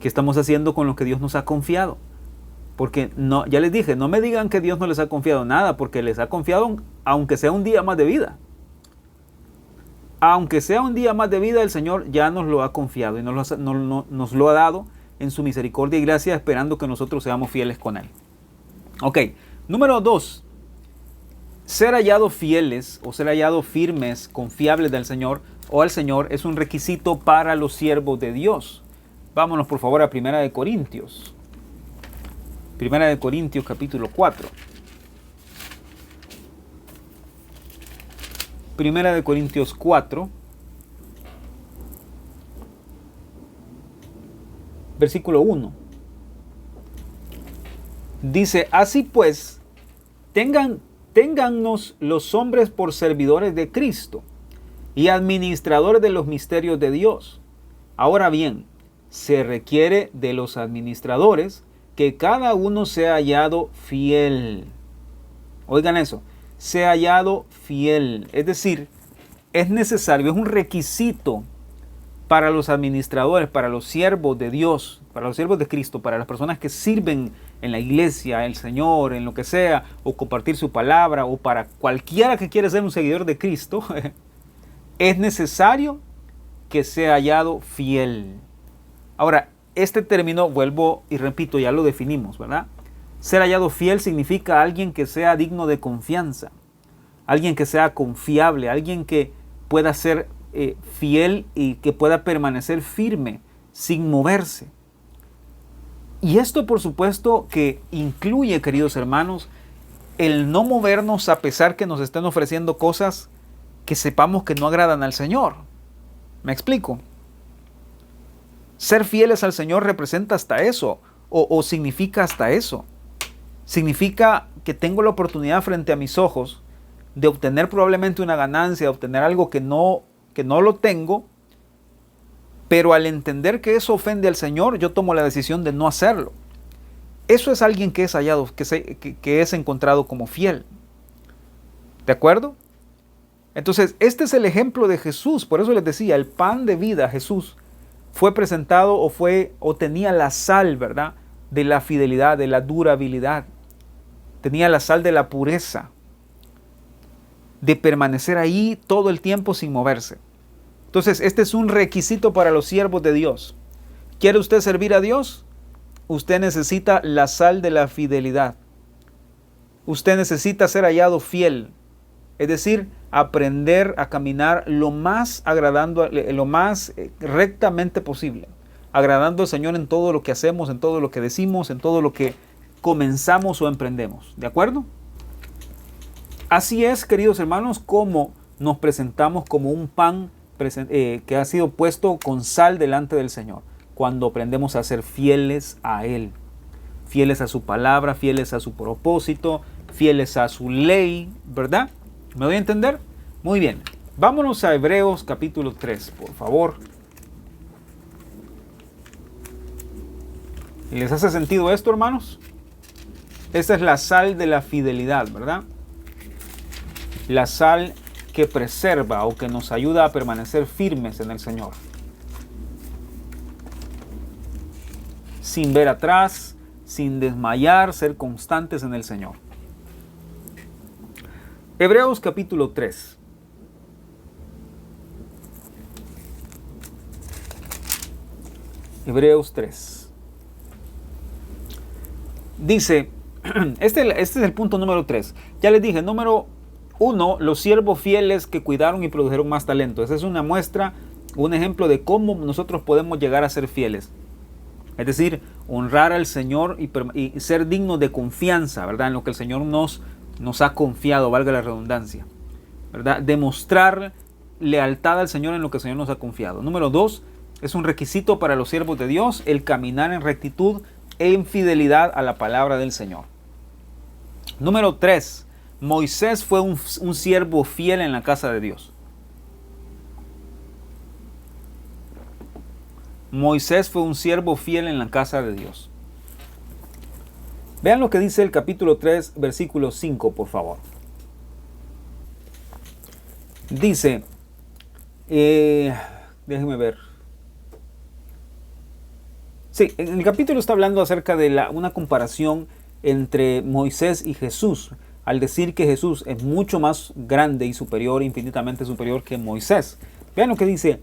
¿Qué estamos haciendo con lo que Dios nos ha confiado? Porque no, ya les dije, no me digan que Dios no les ha confiado nada, porque les ha confiado aunque sea un día más de vida. Aunque sea un día más de vida, el Señor ya nos lo ha confiado y nos lo ha dado en su misericordia y gracia, esperando que nosotros seamos fieles con Él. Ok, número 2. Ser hallados fieles o ser hallados firmes, confiables del Señor o al Señor es un requisito para los siervos de Dios. Vámonos por favor a 1 Corintios. 1 Corintios capítulo 4. 1 Corintios 4. Versículo 1. Dice, así pues, téngannos los hombres por servidores de Cristo y administradores de los misterios de Dios. Ahora bien, se requiere de los administradores que cada uno sea hallado fiel. Oigan eso, sea hallado fiel. Es decir, es necesario, es un requisito para los administradores, para los siervos de Dios, para los siervos de Cristo, para las personas que sirven en la iglesia, el Señor, en lo que sea, o compartir su palabra, o para cualquiera que quiera ser un seguidor de Cristo, es necesario que sea hallado fiel. Ahora, este término, vuelvo y repito, ya lo definimos, ¿verdad? Ser hallado fiel significa alguien que sea digno de confianza, alguien que sea confiable, alguien que pueda ser fiel y que pueda permanecer firme sin moverse. Y esto, por supuesto, que incluye, queridos hermanos, el no movernos a pesar que nos estén ofreciendo cosas que sepamos que no agradan al Señor. ¿Me explico? Ser fieles al Señor representa hasta eso, o significa hasta eso. Significa que tengo la oportunidad frente a mis ojos de obtener probablemente una ganancia, de obtener algo que no lo tengo, pero al entender que eso ofende al Señor, yo tomo la decisión de no hacerlo. Eso es alguien que es hallado, que es encontrado como fiel. ¿De acuerdo? Entonces, este es el ejemplo de Jesús. Por eso les decía, el pan de vida, Jesús, fue presentado o tenía la sal, ¿verdad? De la fidelidad, de la durabilidad. Tenía la sal de la pureza, de permanecer ahí todo el tiempo sin moverse. Entonces, este es un requisito para los siervos de Dios. ¿Quiere usted servir a Dios? Usted necesita la sal de la fidelidad. Usted necesita ser hallado fiel. Es decir, aprender a caminar lo más rectamente posible. Agradando al Señor en todo lo que hacemos, en todo lo que decimos, en todo lo que comenzamos o emprendemos. ¿De acuerdo? Así es, queridos hermanos, como nos presentamos como un pan que ha sido puesto con sal delante del Señor, cuando aprendemos a ser fieles a Él, fieles a su palabra, fieles a su propósito, fieles a su ley, ¿verdad? ¿Me doy a entender? Muy bien, vámonos a Hebreos capítulo 3, por favor. ¿Les hace sentido esto, hermanos? Esta es la sal de la fidelidad, ¿verdad? La sal que preserva o que nos ayuda a permanecer firmes en el Señor. Sin ver atrás, sin desmayar, ser constantes en el Señor. Hebreos capítulo 3. Hebreos 3. Dice, este es el punto número 3. Ya les dije, número 1, los siervos fieles que cuidaron y produjeron más talento. Esa es una muestra, un ejemplo de cómo nosotros podemos llegar a ser fieles. Es decir, honrar al Señor y ser dignos de confianza, ¿verdad? En lo que el Señor nos ha confiado, valga la redundancia, ¿verdad? Demostrar lealtad al Señor en lo que el Señor nos ha confiado. Número 2, es un requisito para los siervos de Dios el caminar en rectitud e en fidelidad a la palabra del Señor. Número 3, Moisés fue un siervo fiel en la casa de Dios. Moisés fue un siervo fiel en la casa de Dios. Vean lo que dice el capítulo 3, versículo 5, por favor. Dice, déjenme ver. Sí, en el capítulo está hablando acerca de una comparación entre Moisés y Jesús, al decir que Jesús es mucho más grande y superior, infinitamente superior que Moisés. Vean lo que dice,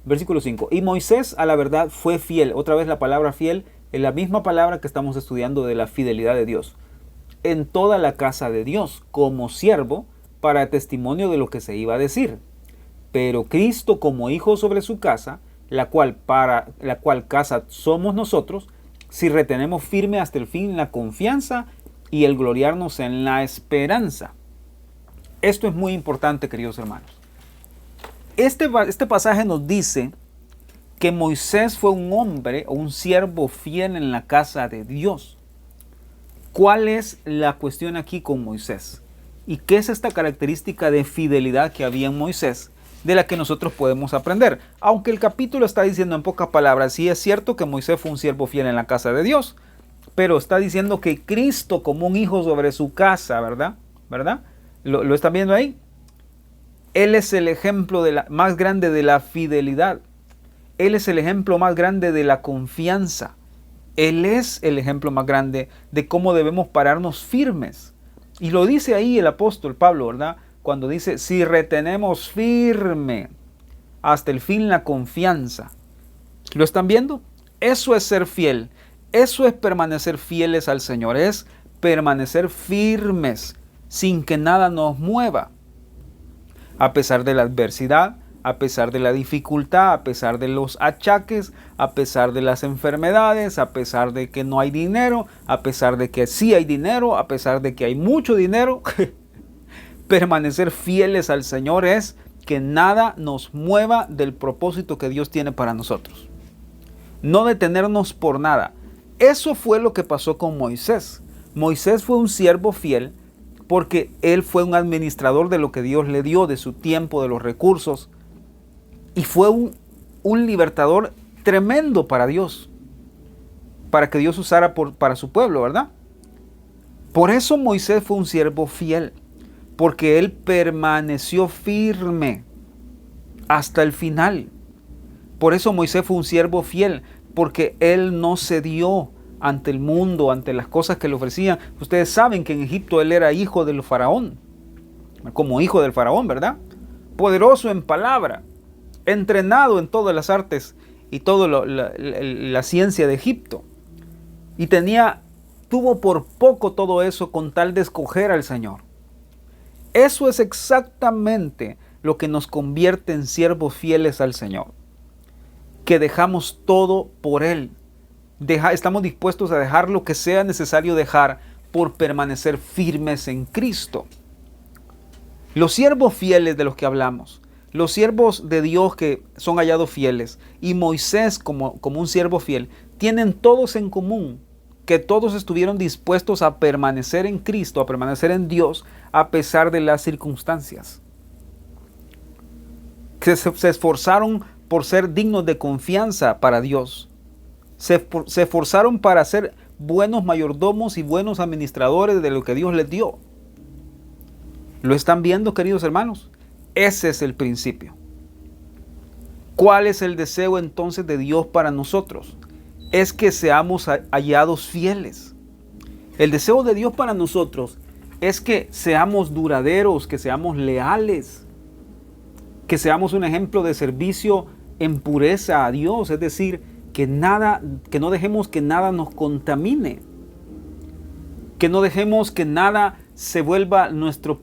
versículo 5. Y Moisés a la verdad fue fiel. Otra vez la palabra fiel es la misma palabra que estamos estudiando de la fidelidad de Dios. En toda la casa de Dios, como siervo, para testimonio de lo que se iba a decir. Pero Cristo como hijo sobre su casa, la cual casa somos nosotros, si retenemos firme hasta el fin la confianza y el gloriarnos en la esperanza. Esto es muy importante, queridos hermanos. Este pasaje nos dice que Moisés fue un hombre o un siervo fiel en la casa de Dios. ¿Cuál es la cuestión aquí con Moisés? ¿Y qué es esta característica de fidelidad que había en Moisés, de la que nosotros podemos aprender? Aunque el capítulo está diciendo en pocas palabras, sí es cierto que Moisés fue un siervo fiel en la casa de Dios, pero está diciendo que Cristo como un hijo sobre su casa, ¿verdad? ¿Lo están viendo ahí? Él es el ejemplo más grande de la fidelidad. Él es el ejemplo más grande de la confianza. Él es el ejemplo más grande de cómo debemos pararnos firmes. Y lo dice ahí el apóstol Pablo, ¿verdad? Cuando dice, si retenemos firme hasta el fin la confianza. ¿Lo están viendo? Eso es ser fiel. Eso es permanecer fieles al Señor. Es permanecer firmes sin que nada nos mueva. A pesar de la adversidad, a pesar de la dificultad, a pesar de los achaques, a pesar de las enfermedades, a pesar de que no hay dinero, a pesar de que sí hay dinero, a pesar de que hay mucho dinero, permanecer fieles al Señor es que nada nos mueva del propósito que Dios tiene para nosotros. No detenernos por nada. Eso fue lo que pasó con Moisés. Moisés fue un siervo fiel porque él fue un administrador de lo que Dios le dio, de su tiempo, de los recursos. Y fue un libertador tremendo para Dios, para que Dios usara para su pueblo, ¿verdad? Por eso Moisés fue un siervo fiel, porque él permaneció firme hasta el final. Por eso Moisés fue un siervo fiel, porque él no cedió ante el mundo, ante las cosas que le ofrecían. Ustedes saben que en Egipto él era hijo del faraón, como hijo del faraón, ¿verdad? Poderoso en palabra, entrenado en todas las artes y toda la ciencia de Egipto. Y tuvo por poco todo eso con tal de escoger al Señor. Eso es exactamente lo que nos convierte en siervos fieles al Señor. Que dejamos todo por Él. Estamos dispuestos a dejar lo que sea necesario dejar por permanecer firmes en Cristo. Los siervos fieles de los que hablamos, los siervos de Dios que son hallados fieles, y Moisés como un siervo fiel, tienen todos en común que todos estuvieron dispuestos a permanecer en Cristo, a permanecer en Dios, a pesar de las circunstancias. Que se esforzaron por ser dignos de confianza para Dios. Se esforzaron para ser buenos mayordomos y buenos administradores de lo que Dios les dio. ¿Lo están viendo, queridos hermanos? Ese es el principio. ¿Cuál es el deseo entonces de Dios para nosotros? Es que seamos hallados fieles. El deseo de Dios para nosotros es que seamos duraderos, que seamos leales, que seamos un ejemplo de servicio en pureza a Dios, es decir, que no dejemos que nada nos contamine, que no dejemos que nada se vuelva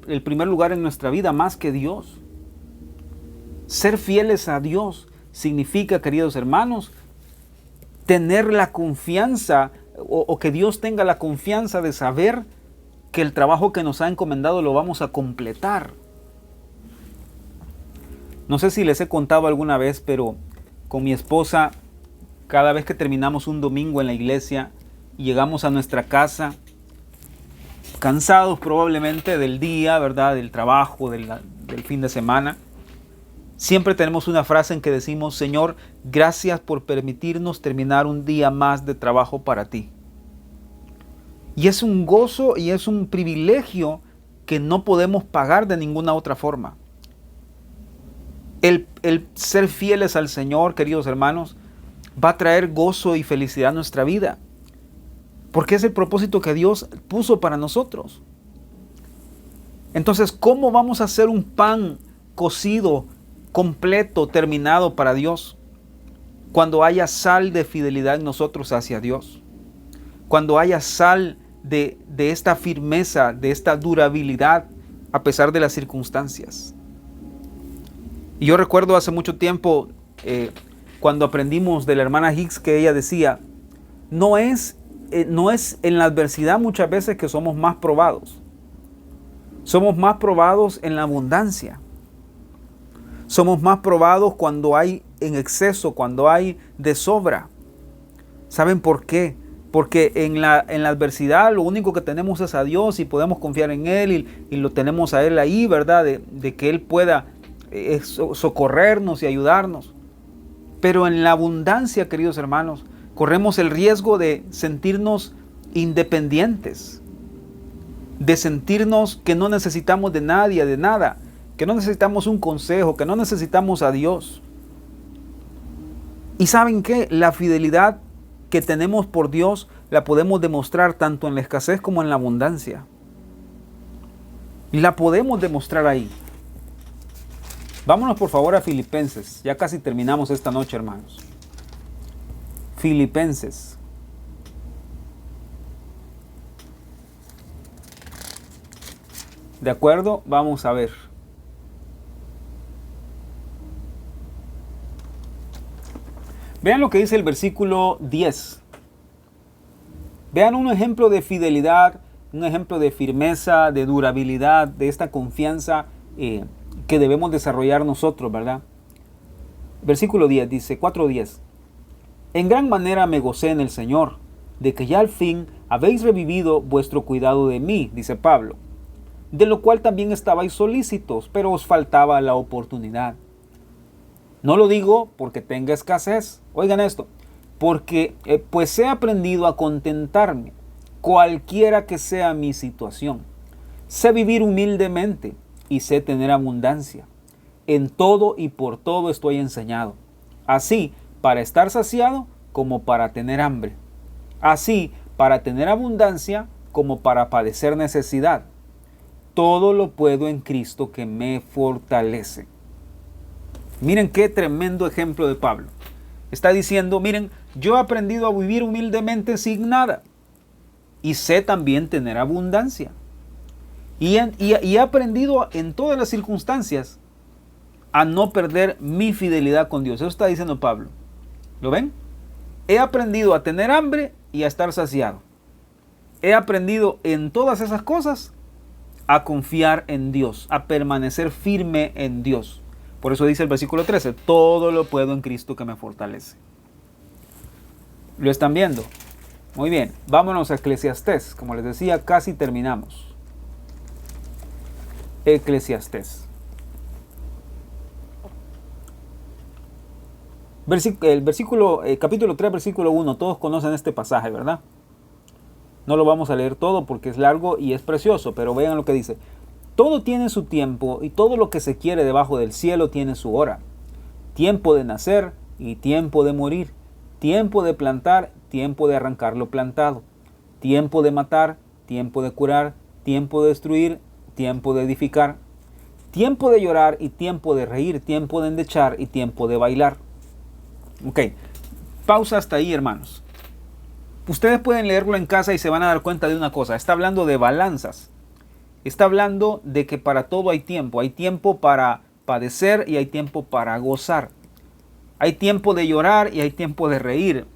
el primer lugar en nuestra vida más que Dios. Ser fieles a Dios significa, queridos hermanos, tener la confianza o que Dios tenga la confianza de saber que el trabajo que nos ha encomendado lo vamos a completar. No sé si les he contado alguna vez, pero con mi esposa, cada vez que terminamos un domingo en la iglesia y llegamos a nuestra casa, cansados probablemente del día, ¿verdad? Del trabajo, del fin de semana, siempre tenemos una frase en que decimos: Señor, gracias por permitirnos terminar un día más de trabajo para ti. Y es un gozo y es un privilegio que no podemos pagar de ninguna otra forma. El ser fieles al Señor, queridos hermanos, va a traer gozo y felicidad a nuestra vida, porque es el propósito que Dios puso para nosotros. Entonces, ¿cómo vamos a hacer un pan cocido, completo, terminado para Dios? Cuando haya sal de fidelidad en nosotros hacia Dios, cuando haya sal de esta firmeza, de esta durabilidad a pesar de las circunstancias. Y yo recuerdo hace mucho tiempo, cuando aprendimos de la hermana Hicks, que ella decía: no es en la adversidad muchas veces que somos más probados. Somos más probados en la abundancia. Somos más probados cuando hay en exceso, cuando hay de sobra. ¿Saben por qué? Porque en la adversidad lo único que tenemos es a Dios y podemos confiar en Él y lo tenemos a Él ahí, ¿verdad? De que Él pueda socorrernos y ayudarnos. Pero en la abundancia, queridos hermanos, corremos el riesgo de sentirnos independientes, de sentirnos que no necesitamos de nadie, de nada, que no necesitamos un consejo, que no necesitamos a Dios. ¿Y saben qué? La fidelidad que tenemos por Dios la podemos demostrar tanto en la escasez como en la abundancia. Y la podemos demostrar ahí. Vámonos por favor a Filipenses. Ya casi terminamos esta noche, hermanos. Filipenses. ¿De acuerdo? Vamos a ver. Vean lo que dice el versículo 10. Vean un ejemplo de fidelidad, un ejemplo de firmeza, de durabilidad, de esta confianza que debemos desarrollar nosotros, ¿verdad? Versículo 10 dice, 4:10. En gran manera me gocé en el Señor, de que ya al fin habéis revivido vuestro cuidado de mí, dice Pablo, de lo cual también estabais solícitos, pero os faltaba la oportunidad. No lo digo porque tenga escasez, oigan esto, porque pues he aprendido a contentarme, cualquiera que sea mi situación. Sé vivir humildemente y sé tener abundancia. En todo y por todo estoy enseñado, así para estar saciado como para tener hambre, así para tener abundancia como para padecer necesidad. Todo lo puedo en Cristo que me fortalece. Miren qué tremendo ejemplo de Pablo. Está diciendo, miren, yo he aprendido a vivir humildemente sin nada y sé también tener abundancia. Y he aprendido en todas las circunstancias a no perder mi fidelidad con Dios. Eso está diciendo Pablo. ¿Lo ven? He aprendido a tener hambre y a estar saciado. He aprendido en todas esas cosas a confiar en Dios, a permanecer firme en Dios. Por eso dice el versículo 13, todo lo puedo en Cristo que me fortalece. ¿Lo están viendo? Muy bien, vámonos a Eclesiastés. Como les decía, casi terminamos. Eclesiastés. Capítulo 3, versículo 1, todos conocen este pasaje, ¿verdad? No lo vamos a leer todo porque es largo y es precioso, pero vean lo que dice. Todo tiene su tiempo y todo lo que se quiere debajo del cielo tiene su hora. Tiempo de nacer y tiempo de morir. Tiempo de plantar, tiempo de arrancar lo plantado. Tiempo de matar, tiempo de curar, tiempo de destruir, tiempo de edificar. Tiempo de llorar y tiempo de reír, tiempo de endechar y tiempo de bailar. Ok, pausa hasta ahí, hermanos. Ustedes pueden leerlo en casa y se van a dar cuenta de una cosa. Está hablando de balanzas. Está hablando de que para todo hay tiempo. Hay tiempo para padecer y hay tiempo para gozar. Hay tiempo de llorar y hay tiempo de reír.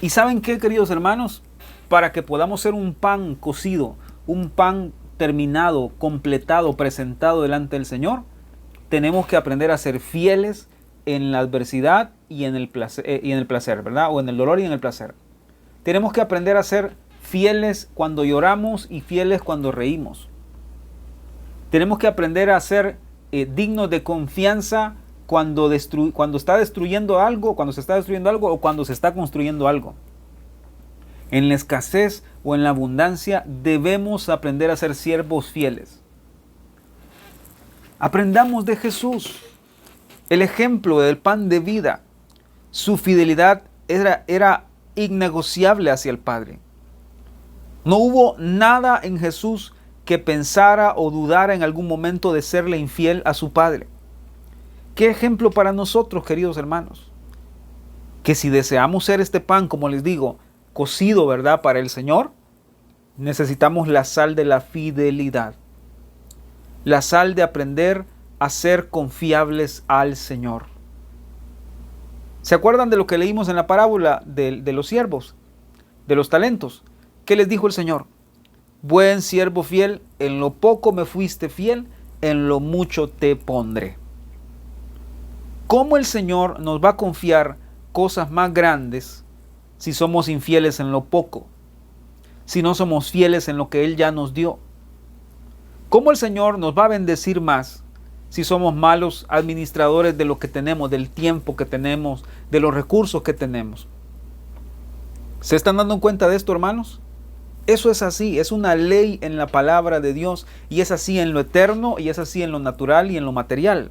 ¿Y saben qué, queridos hermanos? Para que podamos ser un pan cocido, un pan terminado, completado, presentado delante del Señor, tenemos que aprender a ser fieles en la adversidad y en el placer, ¿verdad? O en el dolor y en el placer. Tenemos que aprender a ser fieles cuando lloramos y fieles cuando reímos. Tenemos que aprender a ser dignos de confianza cuando está destruyendo algo, cuando se está destruyendo algo o cuando se está construyendo algo. En la escasez o en la abundancia debemos aprender a ser siervos fieles. Aprendamos de Jesús, el ejemplo del pan de vida. Su fidelidad era innegociable hacia el Padre. No hubo nada en Jesús que pensara o dudara en algún momento de serle infiel a su Padre. ¿Qué ejemplo para nosotros, queridos hermanos? Que si deseamos ser este pan, como les digo, cocido, ¿verdad?, para el Señor, necesitamos la sal de la fidelidad. La sal de aprender a ser confiables al Señor. ¿Se acuerdan de lo que leímos en la parábola de los siervos, de los talentos? ¿Qué les dijo el Señor? Buen siervo fiel, en lo poco me fuiste fiel, en lo mucho te pondré. ¿Cómo el Señor nos va a confiar cosas más grandes si somos infieles en lo poco? Si no somos fieles en lo que Él ya nos dio. ¿Cómo el Señor nos va a bendecir más si somos malos administradores de lo que tenemos, del tiempo que tenemos, de los recursos que tenemos? ¿Se están dando cuenta de esto, hermanos? Eso es así, es una ley en la palabra de Dios y es así en lo eterno y es así en lo natural y en lo material.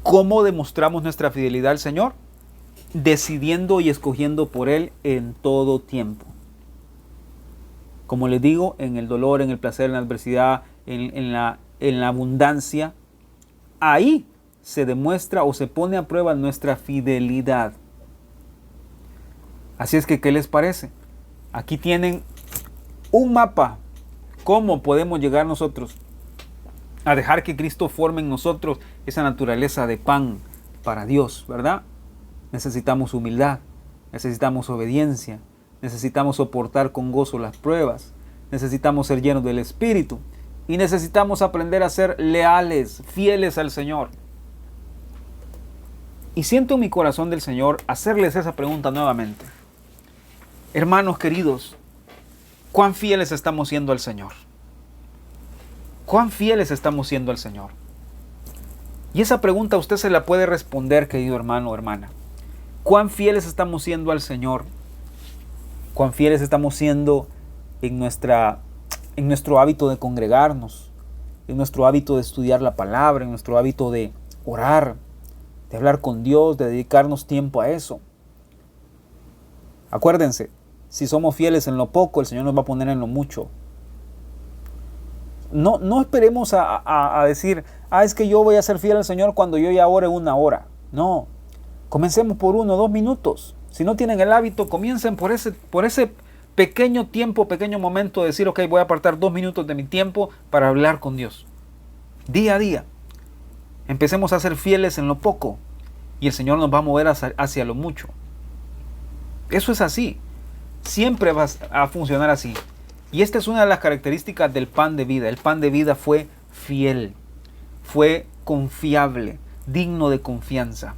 ¿Cómo demostramos nuestra fidelidad al Señor? Decidiendo y escogiendo por Él en todo tiempo. Como les digo, en el dolor, en el placer, en la adversidad, en la abundancia, ahí se demuestra o se pone a prueba nuestra fidelidad. Así es que, ¿qué les parece? Aquí tienen un mapa. ¿Cómo podemos llegar nosotros a dejar que Cristo forme en nosotros esa naturaleza de pan para Dios, ¿verdad? Necesitamos humildad, necesitamos obediencia, necesitamos soportar con gozo las pruebas, necesitamos ser llenos del Espíritu y necesitamos aprender a ser leales, fieles al Señor. Y siento en mi corazón del Señor hacerles esa pregunta nuevamente. Hermanos queridos, ¿cuán fieles estamos siendo al Señor? ¿Cuán fieles estamos siendo al Señor? Y esa pregunta usted se la puede responder, querido hermano o hermana. ¿Cuán fieles estamos siendo al Señor? ¿Cuán fieles estamos siendo en nuestro hábito de congregarnos? En nuestro hábito de estudiar la palabra, en nuestro hábito de orar, de hablar con Dios, de dedicarnos tiempo a eso. Acuérdense, si somos fieles en lo poco, el Señor nos va a poner en lo mucho. No esperemos a decir, es que yo voy a ser fiel al Señor cuando yo ya ore 1 hora. No, comencemos por 1 o 2 minutos. Si no tienen el hábito, comiencen por ese pequeño tiempo, pequeño momento de decir, ok, voy a apartar 2 minutos de mi tiempo para hablar con Dios. Día a día. Empecemos a ser fieles en lo poco y el Señor nos va a mover hacia lo mucho. Eso es así. Siempre va a funcionar así. Y esta es una de las características del pan de vida. El pan de vida fue fiel, fue confiable, digno de confianza.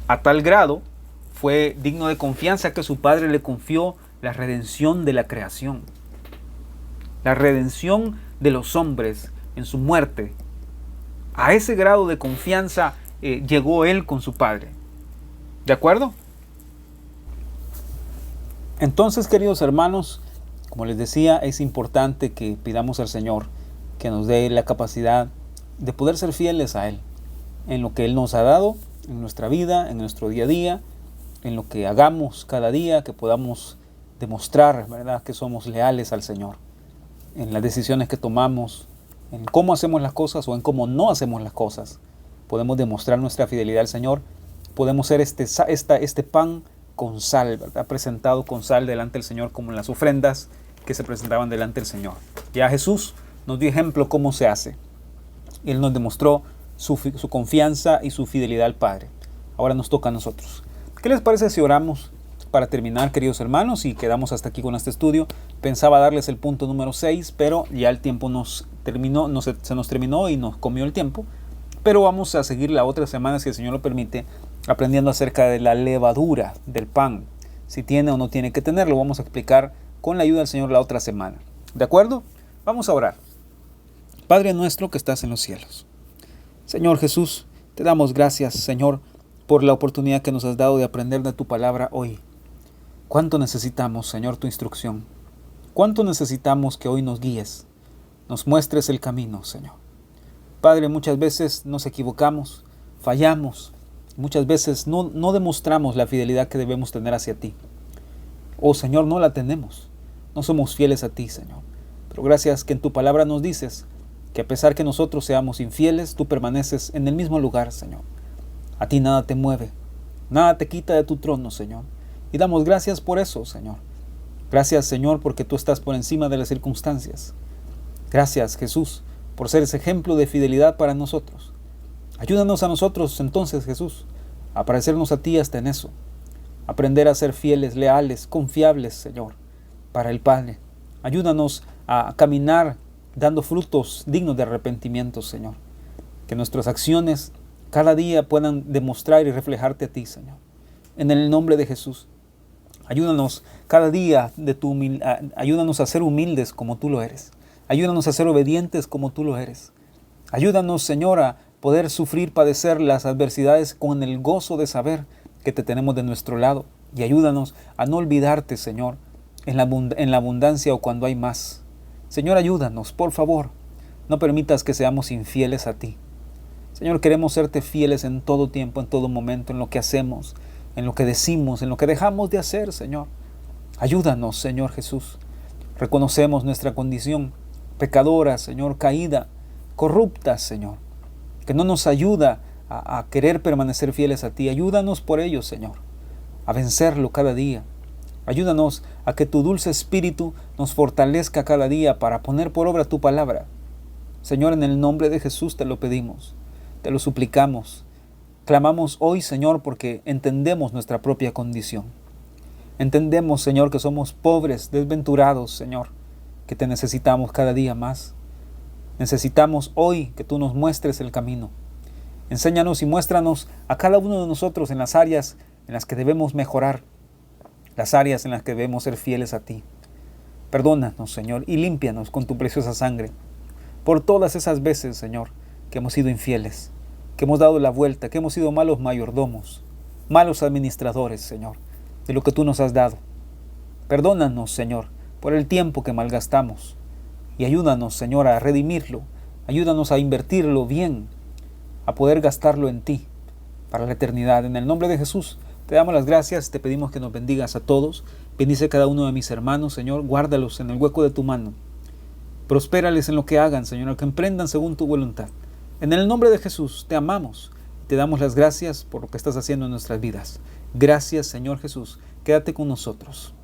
A tal grado fue digno de confianza que su padre le confió la redención de la creación. La redención de los hombres en su muerte A ese grado de confianza llegó él con su padre. ¿De acuerdo? Entonces, queridos hermanos, como les decía, es importante que pidamos al Señor que nos dé la capacidad de poder ser fieles a Él, en lo que Él nos ha dado, en nuestra vida, en nuestro día a día, en lo que hagamos cada día, que podamos demostrar, ¿verdad?, que somos leales al Señor, en las decisiones que tomamos, en cómo hacemos las cosas o en cómo no hacemos las cosas. Podemos demostrar nuestra fidelidad al Señor, podemos ser este pan con sal, ¿verdad?, presentado con sal delante del Señor, como en las ofrendas que se presentaban delante del Señor. Ya Jesús nos dio ejemplo cómo se hace. Él nos demostró su confianza y su fidelidad al Padre. Ahora nos toca a nosotros. ¿Qué les parece si oramos para terminar, queridos hermanos? Y quedamos hasta aquí con este estudio. Pensaba darles el punto número 6, pero ya el tiempo se nos terminó y nos comió el tiempo. Pero vamos a seguir la otra semana, si el Señor lo permite, aprendiendo acerca de la levadura del pan. Si tiene o no tiene que tenerlo, vamos a explicar con la ayuda del Señor la otra semana. ¿De acuerdo? Vamos a orar. Padre nuestro que estás en los cielos. Señor Jesús, te damos gracias, Señor, por la oportunidad que nos has dado de aprender de tu palabra hoy. ¿Cuánto necesitamos, Señor, tu instrucción? ¿Cuánto necesitamos que hoy nos guíes? Nos muestres el camino, Señor. Padre, muchas veces nos equivocamos, fallamos. Muchas veces no demostramos la fidelidad que debemos tener hacia ti. Oh Señor, no la tenemos. No somos fieles a ti, Señor. Pero gracias que en tu palabra nos dices que a pesar que nosotros seamos infieles, tú permaneces en el mismo lugar, Señor. A ti nada te mueve, nada te quita de tu trono, Señor. Y damos gracias por eso, Señor. Gracias, Señor, porque tú estás por encima de las circunstancias. Gracias, Jesús, por ser ese ejemplo de fidelidad para nosotros. Ayúdanos a nosotros entonces, Jesús, a parecernos a ti hasta en eso. Aprender a ser fieles, leales, confiables, Señor, para el Padre. Ayúdanos a caminar dando frutos dignos de arrepentimiento, Señor. Que nuestras acciones cada día puedan demostrar y reflejarte a ti, Señor. En el nombre de Jesús, ayúdanos cada día ayúdanos a ser humildes como tú lo eres. Ayúdanos a ser obedientes como tú lo eres. Ayúdanos, Señor, a poder sufrir, padecer las adversidades con el gozo de saber que te tenemos de nuestro lado. Y ayúdanos a no olvidarte, Señor, en la abundancia o cuando hay más. Señor, ayúdanos, por favor. No permitas que seamos infieles a ti. Señor, queremos serte fieles en todo tiempo, en todo momento, en lo que hacemos, en lo que decimos, en lo que dejamos de hacer, Señor. Ayúdanos, Señor Jesús. Reconocemos nuestra condición pecadora, Señor, caída, corrupta, Señor, que no nos ayuda a querer permanecer fieles a ti. Ayúdanos por ello, Señor, a vencerlo cada día. Ayúdanos a que tu dulce espíritu nos fortalezca cada día para poner por obra tu palabra. Señor, en el nombre de Jesús te lo pedimos, te lo suplicamos. Clamamos hoy, Señor, porque entendemos nuestra propia condición. Entendemos, Señor, que somos pobres, desventurados, Señor, que te necesitamos cada día más. Necesitamos hoy que tú nos muestres el camino. Enséñanos y muéstranos a cada uno de nosotros en las áreas en las que debemos mejorar, las áreas en las que debemos ser fieles a ti. Perdónanos, Señor, y límpianos con tu preciosa sangre por todas esas veces, Señor, que hemos sido infieles, que hemos dado la vuelta, que hemos sido malos mayordomos, malos administradores, Señor, de lo que tú nos has dado. Perdónanos, Señor, por el tiempo que malgastamos y ayúdanos, Señor, a redimirlo. Ayúdanos a invertirlo bien, a poder gastarlo en ti para la eternidad. En el nombre de Jesús te damos las gracias, te pedimos que nos bendigas a todos. Bendice a cada uno de mis hermanos, Señor, guárdalos en el hueco de tu mano. Prospérales en lo que hagan, Señor, que emprendan según tu voluntad. En el nombre de Jesús te amamos, te damos las gracias por lo que estás haciendo en nuestras vidas. Gracias, Señor Jesús, quédate con nosotros.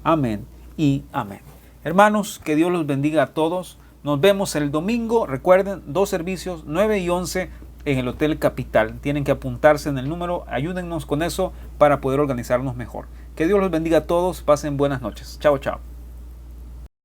Amén y amén. Hermanos, que Dios los bendiga a todos. Nos vemos el domingo. Recuerden, 2 servicios, 9 y 11 en el Hotel Capital. Tienen que apuntarse en el número. Ayúdennos con eso para poder organizarnos mejor. Que Dios los bendiga a todos. Pasen buenas noches. Chao, chao.